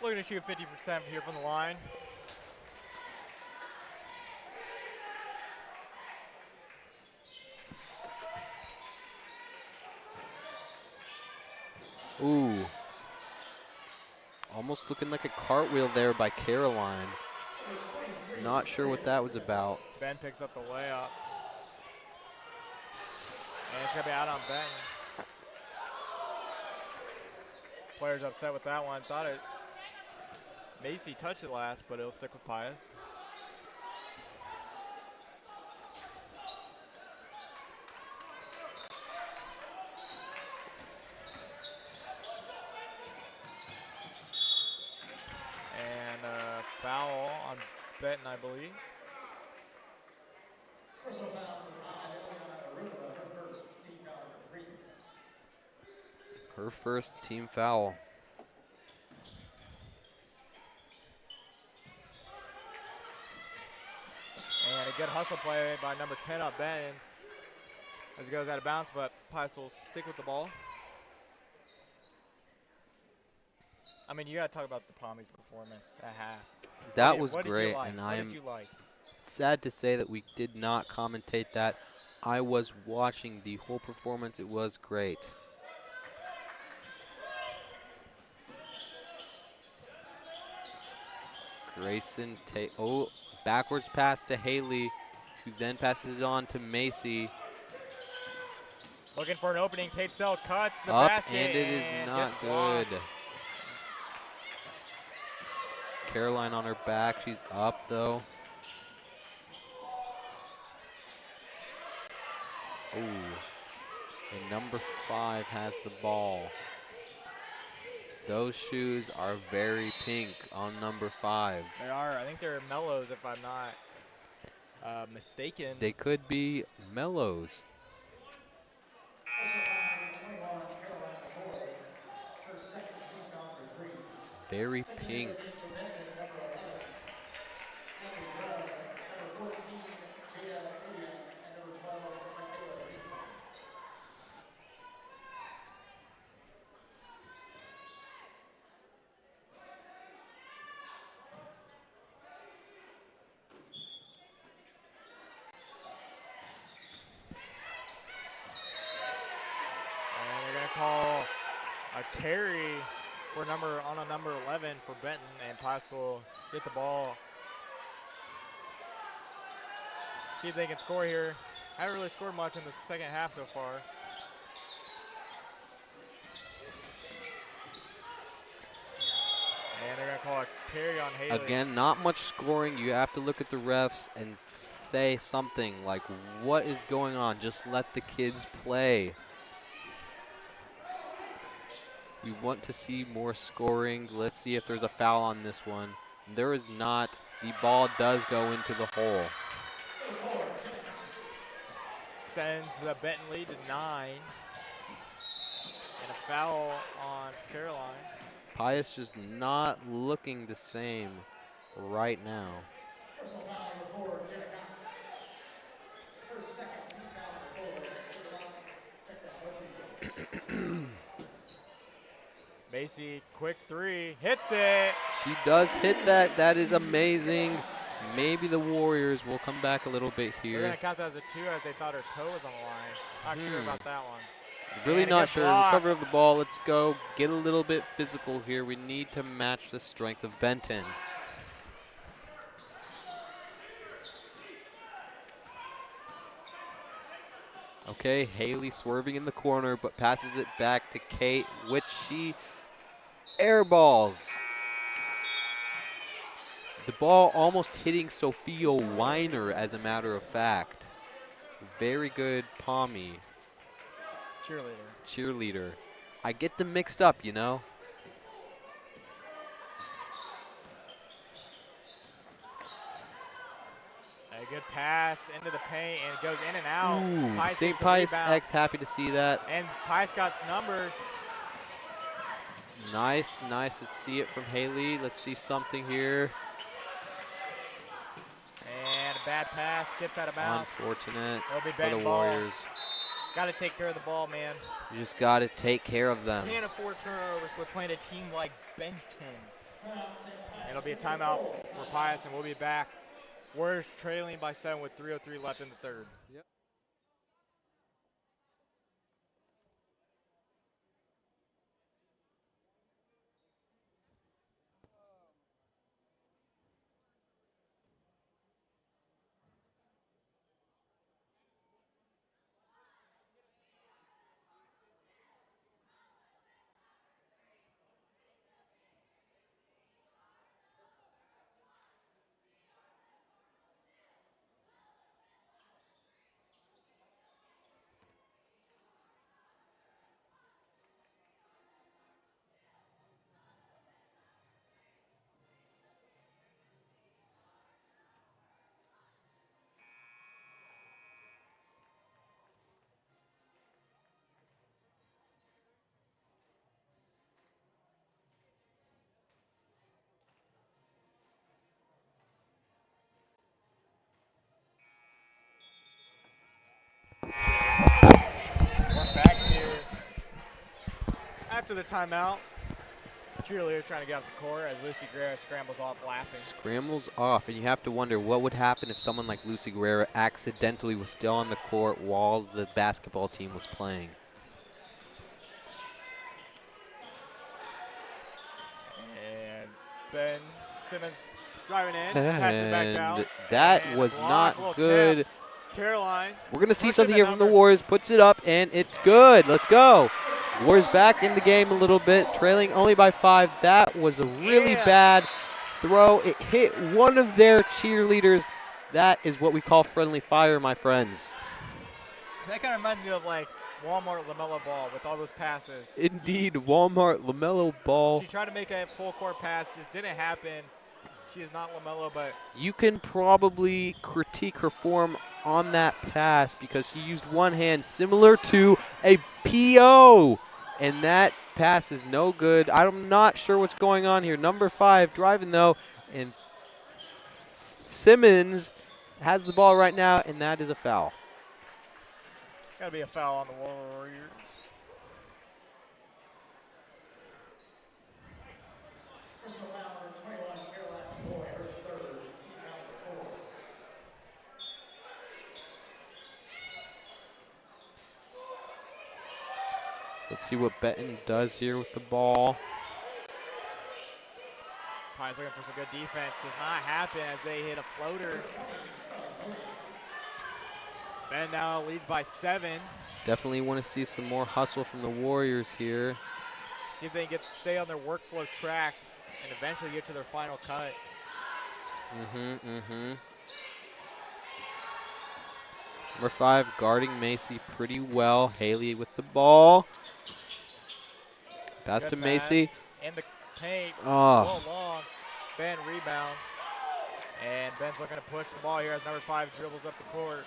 Speaker 2: Looking to shoot 50% here from the line.
Speaker 1: Ooh. Almost looking like a cartwheel there by Caroline. Not sure what that was about.
Speaker 2: Ben picks up the layup. And it's going to be out on Benton. Players upset with that one. Thought it, Macy touched it last, but it'll stick with Pius. Foul on Benton, I believe.
Speaker 3: Personal foul on her first team foul number 3.
Speaker 1: Her first team foul.
Speaker 2: And a good hustle play by number 10 on Benton as he goes out of bounds, but Pius will stick with the ball. I mean, you got to talk about the Palmies' performance at half.
Speaker 1: That was
Speaker 2: what
Speaker 1: great,
Speaker 2: did you like?
Speaker 1: and
Speaker 2: What
Speaker 1: I
Speaker 2: did
Speaker 1: am
Speaker 2: you like?
Speaker 1: sad to say that we did not commentate that. I was watching the whole performance. It was great. Grayson, backwards pass to Haley, who then passes it on to Macy.
Speaker 2: Looking for an opening. Tate Sell cuts the
Speaker 1: Up,
Speaker 2: basket.
Speaker 1: and it is not
Speaker 2: gets blocked.
Speaker 1: good. Caroline on her back. She's up, though. Ooh. And number 5 has the ball. Those shoes are very pink on number 5.
Speaker 2: They are. I think they're Mellows, if I'm not mistaken.
Speaker 1: They could be Mellows. Very pink.
Speaker 2: Call a carry for number 11 for Benton, and Pius will get the ball. See if they can score here. Haven't really scored much in the second half so far. And they're going to call a carry on Haley.
Speaker 1: Again, not much scoring. You have to look at the refs and say something like, what is going on? Just let the kids play. We want to see more scoring. Let's see if there's a foul on this one. There is not. The ball does go into the hole.
Speaker 2: Sends the Benton lead to 9. And a foul on Caroline.
Speaker 1: Pius just not looking the same right now.
Speaker 2: Macy, quick 3, hits it.
Speaker 1: She does hit that. That is amazing. Maybe the Warriors will come back a little bit here.
Speaker 2: We're going to count that as a 2 as they thought her toe was on the line. Not sure about that one.
Speaker 1: Really
Speaker 2: and
Speaker 1: not sure.
Speaker 2: Blocked.
Speaker 1: Recovery of the ball. Let's go. Get a little bit physical here. We need to match the strength of Benton. Okay, Haley swerving in the corner, but passes it back to Kate, which she airballs. The ball almost hitting Sophia Weiner, as a matter of fact. Very good Palmy. Cheerleader. I get them mixed up, you know.
Speaker 2: A good pass into the paint, and it goes in and out.
Speaker 1: Ooh, St. Pius X, happy to see that.
Speaker 2: And Pius got numbers.
Speaker 1: Nice. Let's see it from Haley. Let's see something here.
Speaker 2: And a bad pass, skips out of bounds.
Speaker 1: Unfortunate
Speaker 2: It'll be
Speaker 1: for the
Speaker 2: ball.
Speaker 1: Warriors.
Speaker 2: Got to take care of the ball, man.
Speaker 1: You just got to take care of them.
Speaker 2: Can't afford turnovers with playing a team like Benton. It'll be a timeout for Pius, and we'll be back. Warriors trailing by 7 with 3:03 left in the third.
Speaker 1: Yep.
Speaker 2: We're back here after the timeout. Cheerleader trying to get off the court as Lucy Guerrero scrambles off laughing.
Speaker 1: Scrambles off, and you have to wonder what would happen if someone like Lucy Guerrero accidentally was still on the court while the basketball team was playing.
Speaker 2: And Ben Simmons driving in, passing it back out.
Speaker 1: That
Speaker 2: and
Speaker 1: was
Speaker 2: block,
Speaker 1: not good.
Speaker 2: Tip. Caroline.
Speaker 1: We're going to see something here from the Warriors. Puts it up, and it's good. Let's go. Warriors back in the game a little bit, trailing only by 5. That was a really bad throw. It hit one of their cheerleaders. That is what we call friendly fire, my friends.
Speaker 2: That kind of reminds me of like Walmart LaMelo Ball with all those passes.
Speaker 1: Indeed, Walmart LaMelo Ball.
Speaker 2: She tried to make a full court pass, just didn't happen. She is not LaMelo, but
Speaker 1: you can probably critique her form on that pass because she used one hand similar to a PO, and that pass is no good. I'm not sure what's going on here. Number 5 driving, though, and Simmons has the ball right now, and that is a foul.
Speaker 2: Got to be a foul on the Warriors.
Speaker 3: Personal foul number 21, Caroline McCoy, her third, team foul number 4.
Speaker 1: Let's see what Benton does here with the ball.
Speaker 2: Pius looking for some good defense. Does not happen as they hit a floater. Ben now leads by 7.
Speaker 1: Definitely want to see some more hustle from the Warriors here.
Speaker 2: See if they can stay on their workflow track and eventually get to their final cut.
Speaker 1: Number 5 guarding Macy pretty well. Haley with the ball. Pass to Macy.
Speaker 2: In the paint.
Speaker 1: Oh.
Speaker 2: Long. Ben rebound. And Ben's looking to push the ball here as number 5 dribbles up the court.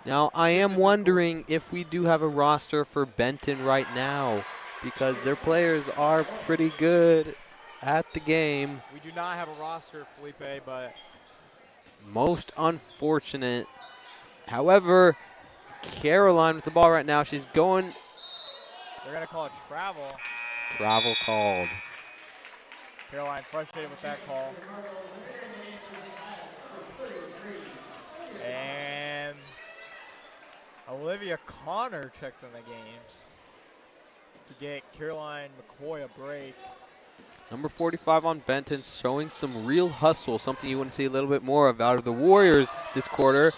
Speaker 1: Now, I am wondering if we do have a roster for Benton right now because their players are pretty good at the game.
Speaker 2: We do not have a roster, Felipe, but
Speaker 1: most unfortunate. However, Caroline with the ball right now. She's going.
Speaker 2: They're going to call it travel.
Speaker 1: Travel called.
Speaker 2: Caroline frustrated with that call. And Olivia Connor checks in the game to get Caroline McCoy a break.
Speaker 1: Number 45 on Benton showing some real hustle, something you want to see a little bit more of out of the Warriors this quarter.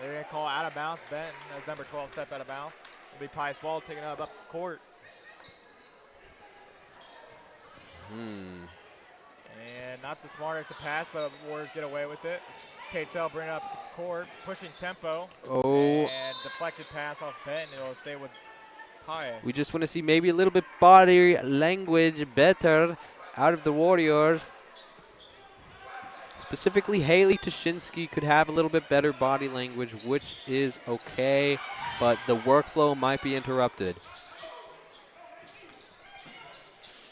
Speaker 2: They're going to call out of bounds. Benton as number 12 step out of bounds. It'll be Pius ball taken up the court. And not the smartest of pass, but Warriors get away with it. Kate Sell bring it up the court, pushing tempo. And deflected pass off Benton. It'll stay with Pius.
Speaker 1: We just want to see maybe a little bit body language better out of the Warriors. Specifically, Haley Toshinsky could have a little bit better body language, which is okay, but the workflow might be interrupted.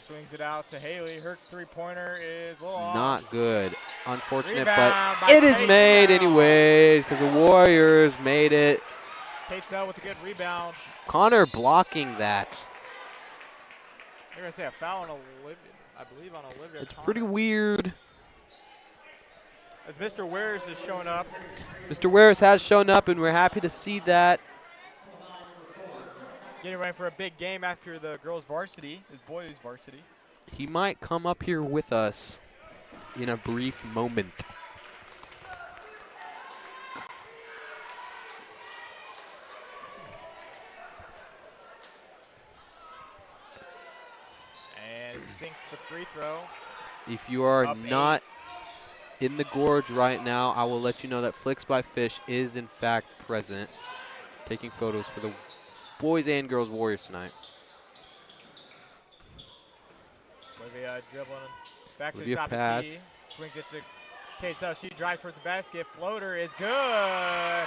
Speaker 2: swings it out to Haley. Her three-pointer is a little off.
Speaker 1: Not good. Unfortunate,
Speaker 2: Rebound
Speaker 1: but
Speaker 2: by
Speaker 1: it is
Speaker 2: Kate
Speaker 1: made
Speaker 2: Sell.
Speaker 1: anyways because the Warriors made it.
Speaker 2: Kate Sell with a good rebound.
Speaker 1: Connor blocking that.
Speaker 2: They're going to say a foul on Olivia, I believe on Olivia.
Speaker 1: It's
Speaker 2: Connor.
Speaker 1: pretty weird.
Speaker 2: As Mr. Wares is showing up.
Speaker 1: Mr. Wares has shown up, and we're happy to see that.
Speaker 2: Getting ready for a big game after the girls' varsity, his boys' varsity.
Speaker 1: He might come up here with us in a brief moment.
Speaker 2: And sinks the free throw.
Speaker 1: If you are
Speaker 2: Up
Speaker 1: not in the gorge right now, I will let you know that Flicks by Fish is in fact present, taking photos for the boys and girls Warriors tonight.
Speaker 2: Olivia dribbling back to
Speaker 1: Olivia
Speaker 2: the top
Speaker 1: pass.
Speaker 2: of the key. Swings it to Kate. She drives towards the basket. Floater is good.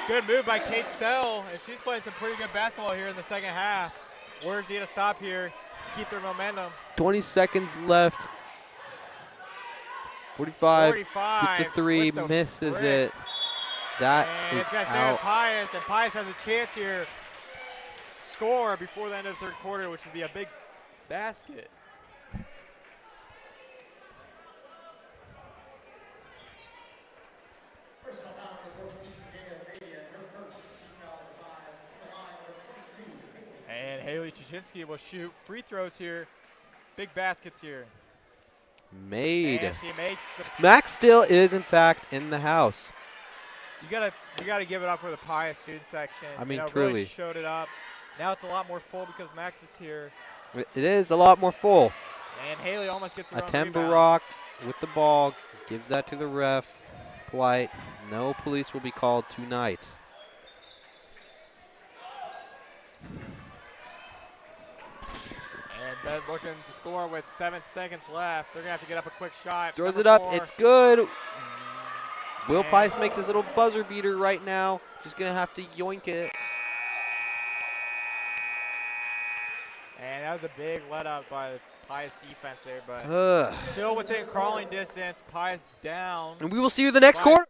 Speaker 2: Good move by Kate Sell, and she's playing some pretty good basketball here in the second half. Warriors need to stop here to keep their momentum.
Speaker 1: 20 seconds left. 45 with the three,
Speaker 2: with the
Speaker 1: misses
Speaker 2: brick.
Speaker 1: it. That
Speaker 2: And
Speaker 1: is
Speaker 2: it's going to stay on
Speaker 1: out.
Speaker 2: Pius, and Pius has a chance here. Score before the end of the third quarter, which would be a big basket.
Speaker 3: Personal foul number 14, Jada Avia, her first team foul number 5, the line number 22, Haley.
Speaker 2: And Haley Chichinski will shoot free throws here. Big baskets here.
Speaker 1: Made.
Speaker 2: And she makes the.
Speaker 1: Max still is in fact in the house.
Speaker 2: You gotta give it up for the Pius student section.
Speaker 1: I mean,
Speaker 2: Really
Speaker 1: truly.
Speaker 2: showed it up. Now it's a lot more full because Max is here.
Speaker 1: It is a lot more full.
Speaker 2: And Haley almost gets her own
Speaker 1: Atemba
Speaker 2: rebound.
Speaker 1: Rock with the ball, gives that to the ref. Polite. No police will be called tonight.
Speaker 2: And Ben looking to score with 7 seconds left. They're gonna have to get up a quick shot.
Speaker 1: Throws
Speaker 2: Number
Speaker 1: it up.
Speaker 2: 4.
Speaker 1: It's good. Will
Speaker 2: And-
Speaker 1: Pius make this little buzzer beater right now? Just going to have to yoink it.
Speaker 2: And that was a big let up by the Pius defense there, but
Speaker 1: Ugh.
Speaker 2: still within crawling distance. Pius down.
Speaker 1: And we will see you the next
Speaker 2: Pius-
Speaker 1: quarter.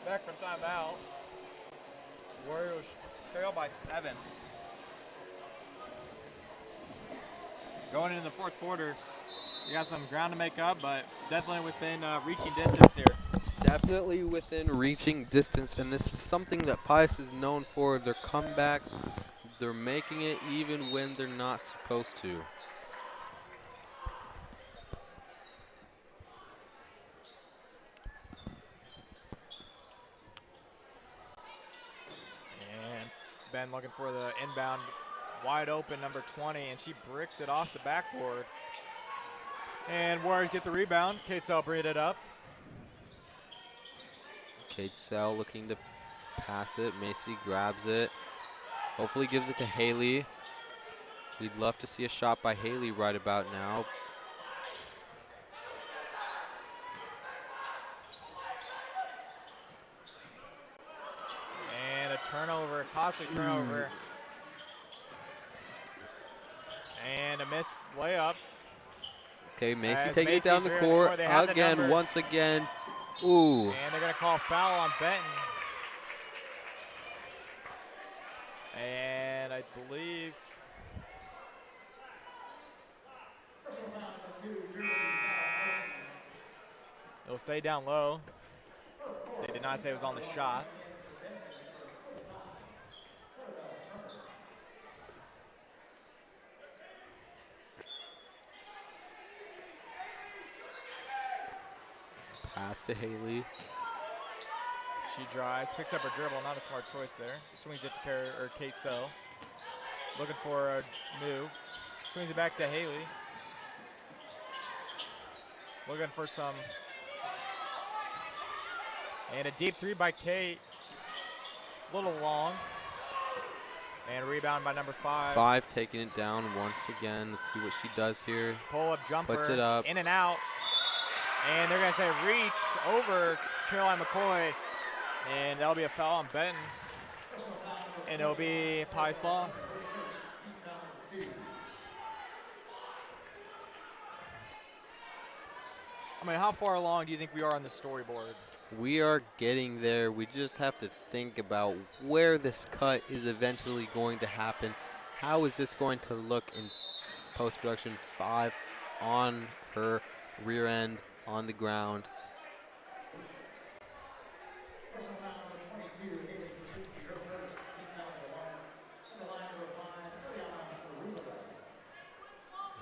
Speaker 2: Back from timeout. Warriors trail by 7. Going into the fourth quarter, we got some ground to make up, but definitely within reaching distance here.
Speaker 1: Definitely within reaching distance, and this is something that Pius is known for. Their comebacks, they're making it even when they're not supposed to.
Speaker 2: And Ben looking for the inbound, wide open number 20, and she bricks it off the backboard. And Warriors get the rebound. Kate Sell bring it up.
Speaker 1: Kate Sell looking to pass it. Macy grabs it. Hopefully gives it to Haley. We'd love to see a shot by Haley right about now.
Speaker 2: And a turnover, costly turnover. And a missed layup.
Speaker 1: Okay, Macy
Speaker 2: As
Speaker 1: taking it
Speaker 2: Macy
Speaker 1: down the
Speaker 2: threw it
Speaker 1: court
Speaker 2: they have the
Speaker 1: again,
Speaker 2: number.
Speaker 1: once again. Ooh.
Speaker 2: And they're going to call foul on Benton. And I believe it'll stay down low. They did not say it was on the shot.
Speaker 1: Pass to Haley.
Speaker 2: She drives, picks up her dribble. Not a smart choice there. Swings it to Kate So. Looking for a move. Swings it back to Haley. Looking for some. And a deep three by Kate. A little long. And a rebound by number 5.
Speaker 1: 5 taking it down once again. Let's see what she does here.
Speaker 2: Pull-up jumper.
Speaker 1: Puts it up.
Speaker 2: In and out. And they're going to say reach over Caroline McCoy. And that'll be a foul on Benton. And it'll be Pius ball. I mean, how far along do you think we are on the storyboard?
Speaker 1: We are getting there. We just have to think about where this cut is eventually going to happen. How is this going to look in post-production? 5 on her rear end on the ground.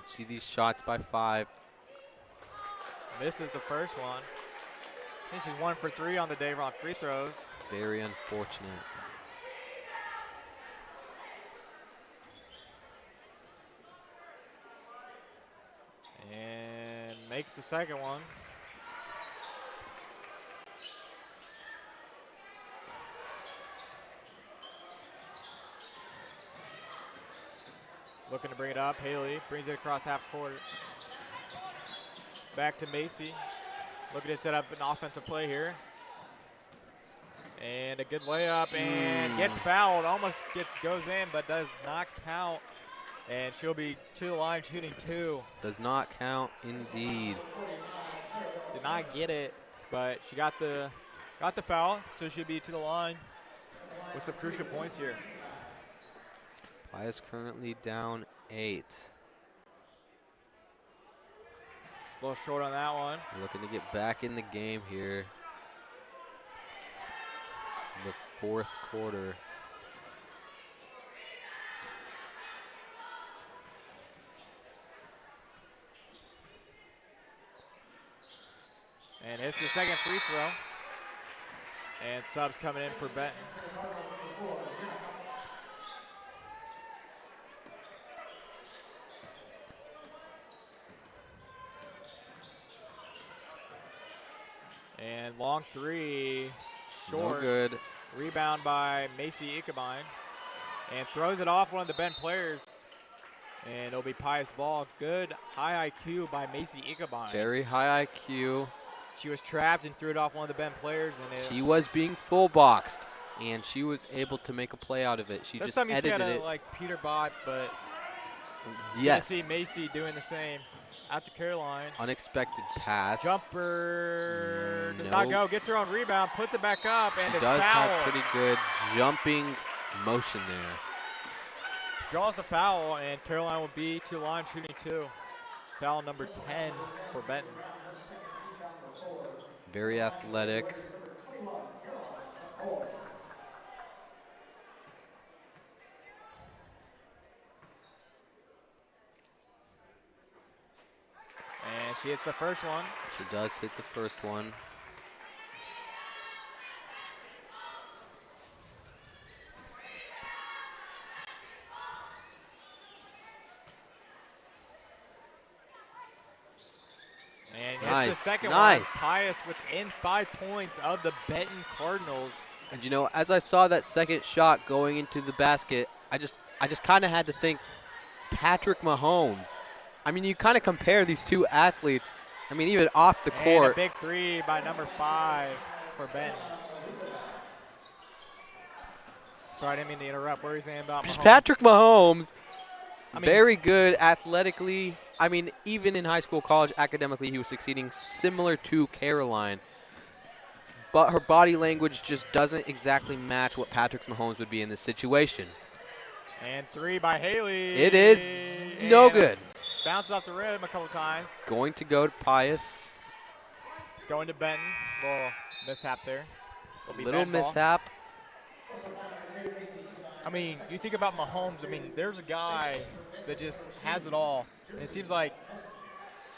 Speaker 1: See these shots by 5.
Speaker 2: Misses the first one. I think she's 1 for 3 on the day on free throws.
Speaker 1: Very unfortunate.
Speaker 2: And makes the second one. Looking to bring it up. Haley brings it across half court. Back to Macy. Looking to set up an offensive play here. And a good layup and gets fouled. Almost goes in, but does not count. And she'll be to the line shooting 2.
Speaker 1: Does not count indeed.
Speaker 2: Did not get it, but she got the foul, so she'll be to the line with some crucial points here.
Speaker 1: Pius currently down 8.
Speaker 2: A little short on that one.
Speaker 1: Looking to get back in the game here. In the 4th quarter.
Speaker 2: And hits the second free throw. And subs coming in for Benton. And long 3, short.
Speaker 1: No good.
Speaker 2: Rebound by Macy Ichabine. And throws it off one of the Benton players. And it'll be Pius ball. Good high IQ by Macy Ichabine.
Speaker 1: Very high IQ.
Speaker 2: She was trapped and threw it off one of the Benton players. And
Speaker 1: she was being full boxed, and she was able to make a play out of it. She just edited it.
Speaker 2: This time you see like Peter Bott, but
Speaker 1: yes.
Speaker 2: You see Macy doing the same. Out to Caroline.
Speaker 1: Unexpected pass.
Speaker 2: Jumper does not go. Gets her own rebound. Puts it back up. And
Speaker 1: she
Speaker 2: it's
Speaker 1: does
Speaker 2: foul.
Speaker 1: have pretty good jumping motion there.
Speaker 2: Draws the foul, and Caroline will be to the line shooting 2. Foul number 10 for Benton.
Speaker 1: Very athletic.
Speaker 2: And she hits the first one.
Speaker 1: She does hit the first one.
Speaker 2: And
Speaker 1: nice,
Speaker 2: hits the second
Speaker 1: nice.
Speaker 2: one. Pius within 5 points of the Benton Cardinals.
Speaker 1: And you know, as I saw that second shot going into the basket, I just kind of had to think Patrick Mahomes. I mean, you kind of compare these two athletes. I mean, even off the court.
Speaker 2: And a big 3 by number 5 for Benton. Sorry, I didn't mean to interrupt. What were you saying about Mahomes?
Speaker 1: Patrick Mahomes, very good athletically. I mean, even in high school, college, academically, he was succeeding similar to Caroline. but her body language just doesn't exactly match what Patrick Mahomes would be in this situation.
Speaker 2: And 3 by Haley.
Speaker 1: It is no good.
Speaker 2: Bounces off the rim a couple times.
Speaker 1: Going to go to Pius.
Speaker 2: It's going to Benton. Little mishap there.
Speaker 1: Little mishap.
Speaker 2: I mean, you think about Mahomes. I mean, there's a guy that just has it all. And it seems like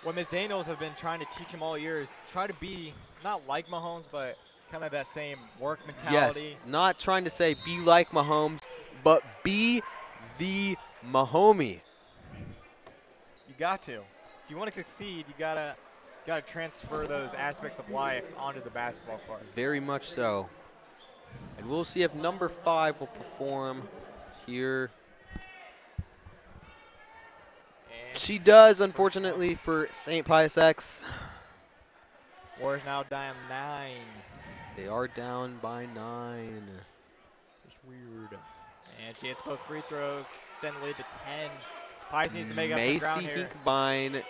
Speaker 2: what Ms. Daniels have been trying to teach him all years, try to be not like Mahomes, but kind of that same work mentality.
Speaker 1: Yes, not trying to say be like Mahomes, but be the Mahomie.
Speaker 2: You got to. If you want to succeed, you gotta transfer those aspects of life onto the basketball court.
Speaker 1: Very much so. And we'll see if number 5 will perform here. And she does, unfortunately, for St. Pius X.
Speaker 2: Warriors now down 9.
Speaker 1: They are down by 9.
Speaker 2: It's weird. And she hits both free throws, extend the lead to 10. Pius needs to make up some ground here.
Speaker 1: Hinkbine.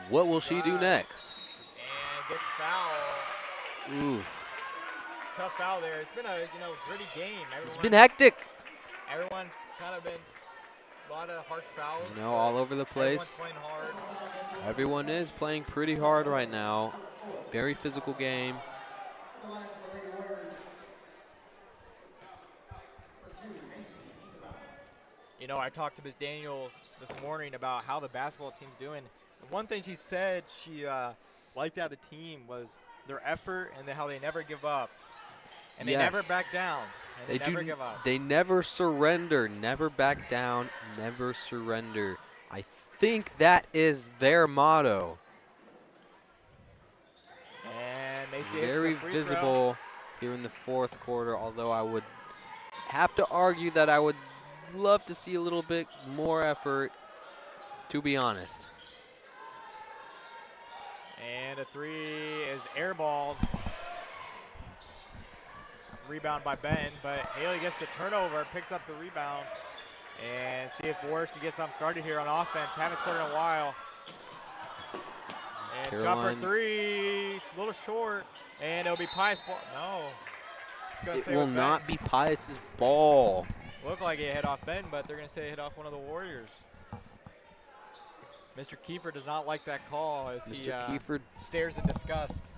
Speaker 1: What will she do next?
Speaker 2: And gets fouled.
Speaker 1: Oof.
Speaker 2: Tough foul there. It's been a gritty game.
Speaker 1: It's been hectic.
Speaker 2: Everyone kind of been a lot of harsh fouls.
Speaker 1: All over the place.
Speaker 2: Everyone's playing hard.
Speaker 1: Everyone is playing pretty hard right now. Very physical game.
Speaker 2: I talked to Ms. Daniels this morning about how the basketball team's doing. And one thing she said she liked out of the team was their effort and how they never give up. And they never back down. And they never give up.
Speaker 1: They never surrender. Never back down. Never surrender. I think that is their motto.
Speaker 2: And Macy
Speaker 1: very visible here in the fourth quarter, although I would have to argue that I would love to see a little bit more effort, to be honest.
Speaker 2: And a 3 is airballed. Rebound by Benton, but Haley gets the turnover, picks up the rebound, and see if Warriors can get something started here on offense. Haven't scored in a while. And
Speaker 1: Caroline.
Speaker 2: jumper 3, a little short, and it'll be Pius' ball. No.
Speaker 1: It will not be Pius' ball.
Speaker 2: Looked like it hit off Benton, but they're going to say it hit off one of the Warriors. Mr. Kiefer does not like that call as he stares in disgust.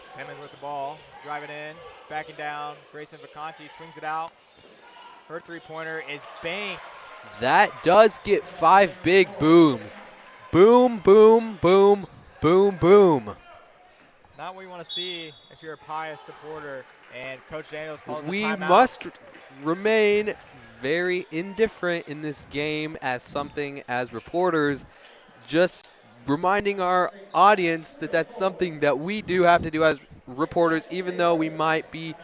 Speaker 2: Simmons with the ball, driving in, backing down. Grayson Vacanti swings it out. Her three-pointer is banked.
Speaker 1: That does get 5 big booms. Boom, boom, boom, boom, boom.
Speaker 2: Not what you want to see if you're a Pius supporter and Coach Daniels calls a timeout.
Speaker 1: We must remain very indifferent in this game as reporters, just reminding our audience that that's something that we do have to do as reporters, even though we might be,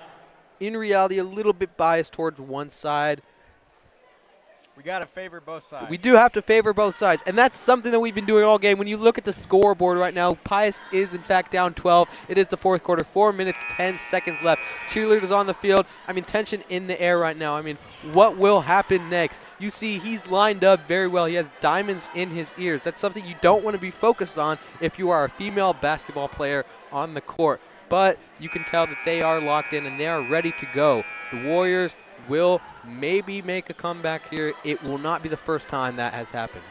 Speaker 1: in reality, a little bit biased towards one side.
Speaker 2: We got to favor both sides.
Speaker 1: We do have to favor both sides, and that's something that we've been doing all game. When you look at the scoreboard right now, Pius is, in fact, down 12. It is the fourth quarter, 4 minutes, 10 seconds left. Cheerleaders on the field. Tension in the air right now. What will happen next? You see he's lined up very well. He has diamonds in his ears. That's something you don't want to be focused on if you are a female basketball player on the court. But you can tell that they are locked in and they are ready to go. The Warriors will maybe make a comeback here. It will not be the first time that has happened.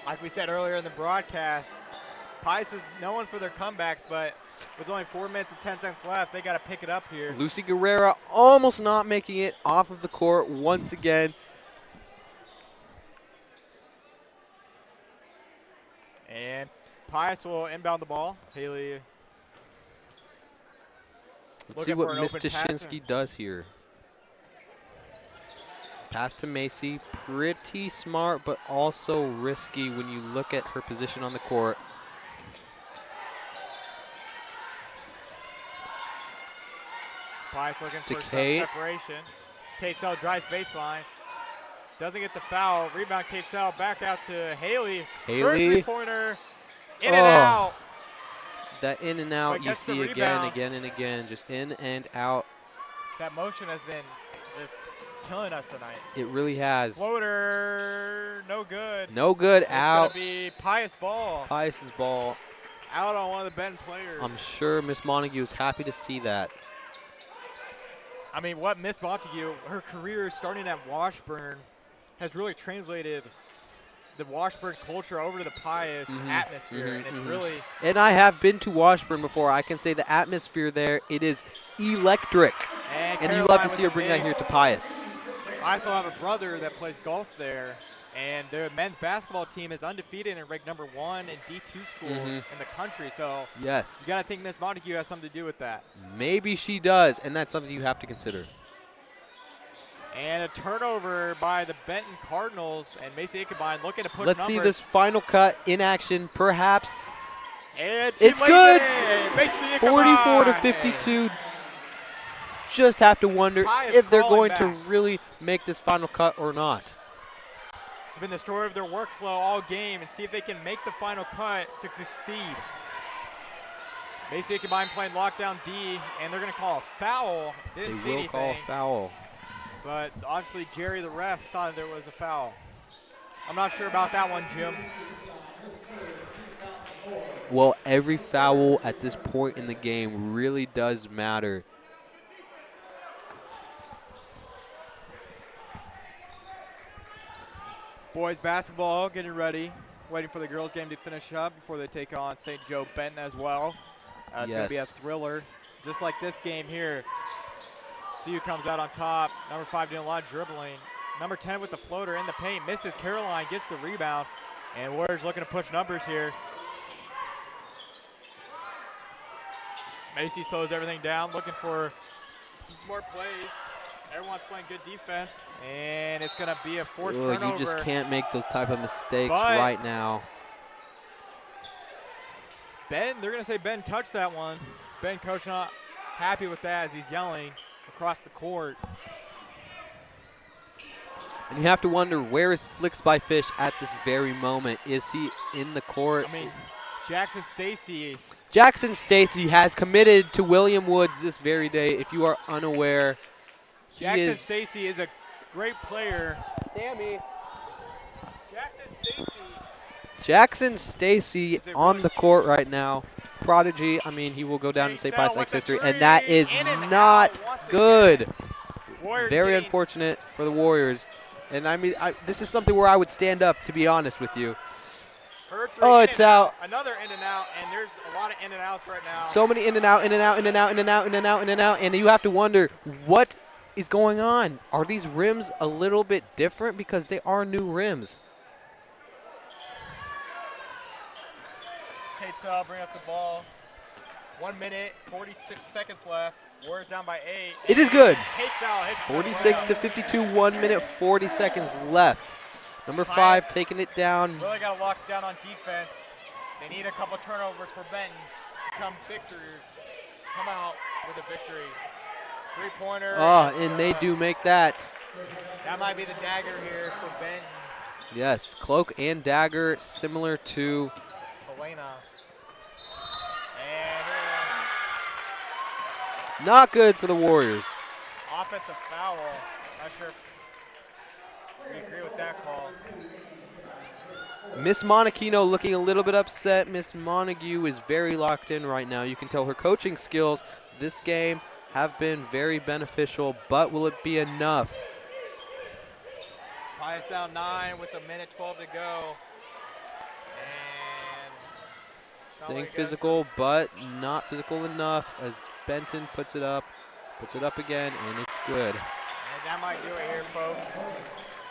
Speaker 2: Like we said earlier in the broadcast, Pius is known for their comebacks, but with only 4 minutes and 10 seconds left, they got to pick it up here.
Speaker 1: Lucy Guerrera almost not making it off of the court once again.
Speaker 2: And Pius will inbound the ball. Haley.
Speaker 1: Let's see what Ms. Tashinsky does here. Pass to Macy, pretty smart, but also risky when you look at her position on the court.
Speaker 2: Pius looking for some
Speaker 1: Kate.
Speaker 2: separation. Kate Sell drives baseline. Doesn't get the foul. Rebound Kate Sell back out to Haley. Her three-pointer in and out.
Speaker 1: That in and out you see again and again. Just in and out.
Speaker 2: That motion has been just killing us tonight.
Speaker 1: It really has.
Speaker 2: Floater, no good.
Speaker 1: No good, out.
Speaker 2: It's going to be Pius ball.
Speaker 1: Pius's ball.
Speaker 2: Out on one of the Benton players.
Speaker 1: I'm sure Miss Montague is happy to see that.
Speaker 2: I mean, what Miss Montague, her career starting at Washburn, has really translated the Washburn culture over to the Pius atmosphere, and it's really.
Speaker 1: And I have been to Washburn before. I can say the atmosphere there, it is electric. And you love to see her bring that here to Pius.
Speaker 2: I also have a brother that plays golf there, and their men's basketball team is undefeated and ranked #1 in D2 schools in the country. So
Speaker 1: yes,
Speaker 2: you got to think Miss Montague has something to do with that.
Speaker 1: Maybe she does, and that's something you have to consider.
Speaker 2: And a turnover by the Benton Cardinals, and Macy Ichabine looking to push
Speaker 1: Let's see this final cut in action, perhaps.
Speaker 2: And
Speaker 1: it's good.
Speaker 2: 44
Speaker 1: to 52. Just have to wonder if they're going to really make this final cut or not.
Speaker 2: It's been the story of their workflow all game, and see if they can make the final cut to succeed. Macy Ichabine playing lockdown D, and they're going to call a foul. They will
Speaker 1: call a foul.
Speaker 2: But obviously Jerry, the ref, thought there was a foul. I'm not sure about that one, Jim.
Speaker 1: Well, every foul at this point in the game really does matter.
Speaker 2: Boys basketball getting ready, waiting for the girls game to finish up before they take on St. Joe Benton as well. It's going to be a thriller, just like this game here. CU comes out on top. Number 5 doing a lot of dribbling. Number 10 with the floater in the paint. Misses. Caroline gets the rebound. And Warriors looking to push numbers here. Macy slows everything down, looking for some smart plays. Everyone's playing good defense. And it's going to be a forced turnover.
Speaker 1: You just can't make those type of mistakes right now.
Speaker 2: Ben, they're going to say Ben touched that one. Ben, coach, not happy with that as he's yelling across the court.
Speaker 1: And you have to wonder, where is Flicks by Fish at this very moment? Is he in the court?
Speaker 2: I mean, Jackson Stacy.
Speaker 1: Jackson Stacy has committed to William Woods this very day. If you are unaware,
Speaker 2: Jackson Stacy is a great player.
Speaker 1: Sammy.
Speaker 2: Jackson Stacy.
Speaker 1: Jackson Stacy on the court right now. Prodigy, I mean, he will go down in St. Pius history, and that is not good. Very unfortunate for the Warriors. And I mean, this is something where I would stand up, to be honest with you. Oh, it's out.
Speaker 2: Another in and out, and there's a lot of in and outs right now.
Speaker 1: So many in and out, in and out, in and out, in and out, in and out, in and out, and you have to wonder, what is going on? Are these rims a little bit different? Because they are new rims.
Speaker 2: Kate Sell bring up the ball. 1 minute, 46 seconds left. Warriors down by 8.
Speaker 1: It is good.
Speaker 2: 46
Speaker 1: to 52, 1 minute, 40 seconds left. Number 5 taking it down.
Speaker 2: Really got to lock down on defense. They need a couple turnovers for Benton to come out with a victory. 3-pointer.
Speaker 1: Oh, and they do make that.
Speaker 2: That might be the dagger here for Benton.
Speaker 1: Yes, cloak and dagger, similar to
Speaker 2: Helena.
Speaker 1: not good for the Warriors.
Speaker 2: Offensive foul. Not sure if we agree with that call.
Speaker 1: Miss Monachino looking a little bit upset. Miss Montague is very locked in right now. You can tell her coaching skills this game have been very beneficial, but will it be enough?
Speaker 2: Pius down 9 with 1:12 to go.
Speaker 1: Saying physical, but not physical enough as Benton puts it up again, and it's good.
Speaker 2: And that might do it here, folks.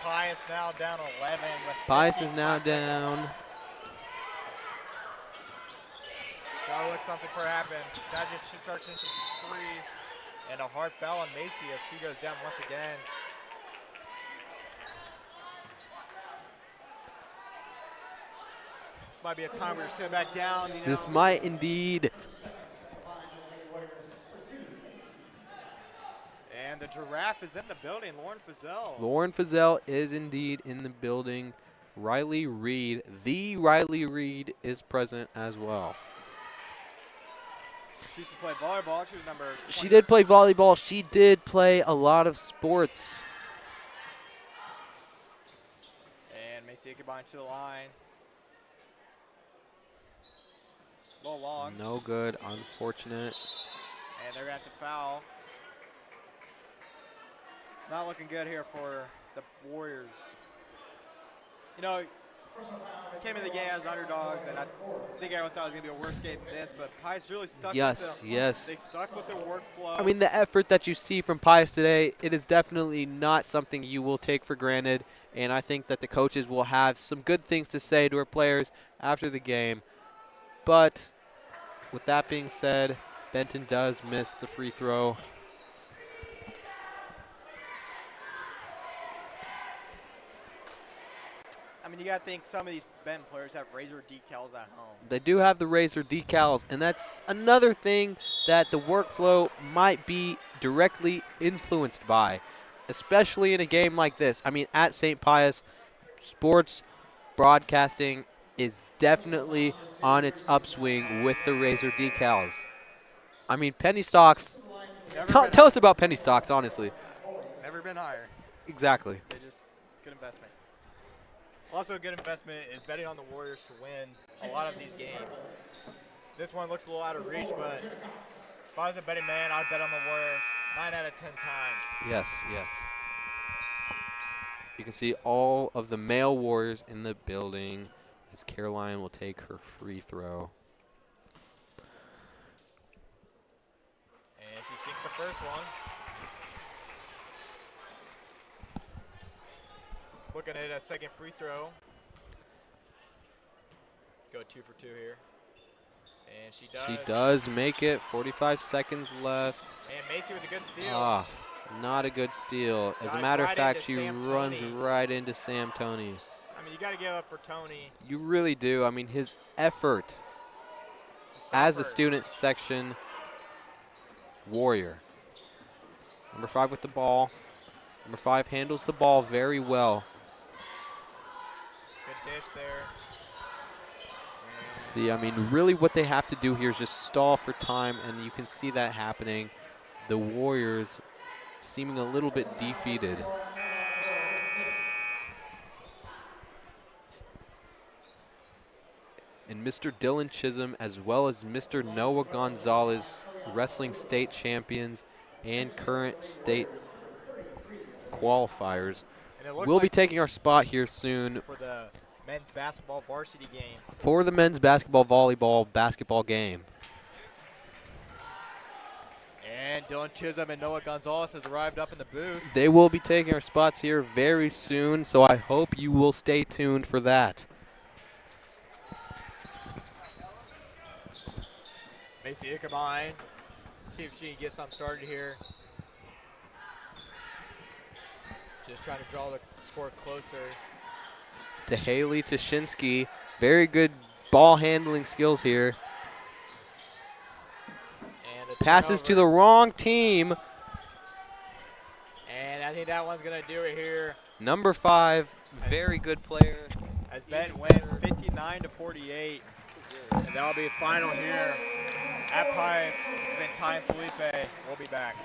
Speaker 2: Pius now down 11.
Speaker 1: Pius is now down.
Speaker 2: Gotta look something for happen. That just starts in some threes. And a hard foul on Macy as she goes down once again. Might be a time where you sit back down. You know.
Speaker 1: This might indeed.
Speaker 2: And the Giraffe is in the building, Lauren Fazell.
Speaker 1: Lauren Fazell is indeed in the building. Riley Reed, the Riley Reed, is present as well.
Speaker 2: She used to play volleyball. She was number 20.
Speaker 1: She did play volleyball. She did play a lot of sports.
Speaker 2: Macy Ichabod to the line. A little long.
Speaker 1: No good, unfortunate.
Speaker 2: And they're going to have to foul. Not looking good here for the Warriors. You know, came in the game as underdogs, and I think everyone thought it was going to be a worse game than this, but Pius really stuck with They stuck with their workflow.
Speaker 1: I mean, the effort that you see from Pius today, it is definitely not something you will take for granted, and I think that the coaches will have some good things to say to our players after the game. But with that being said, Benton does miss the free throw.
Speaker 2: I mean, you got to think some of these Benton players have Razor decals at home.
Speaker 1: They do have the Razor decals, and that's another thing that the workflow might be directly influenced by, especially in a game like this. I mean, at St. Pius, sports broadcasting is definitely on its upswing with the Razor decals. I mean, penny stocks. Tell us about penny stocks, honestly.
Speaker 2: Never been higher.
Speaker 1: Exactly.
Speaker 2: They just good investment. Also, a good investment is betting on the Warriors to win a lot of these games. This one looks a little out of reach, but if I was a betting man, I'd bet on the Warriors 9 out of 10 times.
Speaker 1: Yes, yes. You can see all of the male Warriors in the building as Caroline will take her free throw.
Speaker 2: And she sinks the first one. Looking at a second free throw. Go 2 for 2 here. And she does.
Speaker 1: She does make it. 45 seconds left.
Speaker 2: And Macy with a good steal.
Speaker 1: Ah, not a good steal. As a matter of fact, she runs right into Sam Toney.
Speaker 2: I mean, you got to give up for Toney.
Speaker 1: You really do. I mean, his effort as a student section warrior. Number 5 with the ball. Number 5 handles the ball very well.
Speaker 2: Good dish there.
Speaker 1: See, I mean, really what they have to do here is just stall for time, and you can see that happening. The Warriors seeming a little bit defeated. And Mr. Dylan Chisholm, as well as Mr. Noah Gonzalez, wrestling state champions and current state qualifiers, we'll be taking our spot here soon
Speaker 2: for the men's basketball varsity game.
Speaker 1: For the men's basketball, volleyball, basketball game.
Speaker 2: And Dylan Chisholm and Noah Gonzalez has arrived up in the booth.
Speaker 1: They will be taking our spots here very soon, so I hope you will stay tuned for that.
Speaker 2: Macy Ichabod, see if she can get something started here. Just trying to draw the score closer.
Speaker 1: To Haley Tashinsky. Very good ball handling skills here.
Speaker 2: And
Speaker 1: passes to the wrong team.
Speaker 2: And I think that one's going to do it here.
Speaker 1: Number 5, very good player.
Speaker 2: As Benton wins 59-48. And that'll be the final here at Pius. It's been Time Felipe. We'll be back.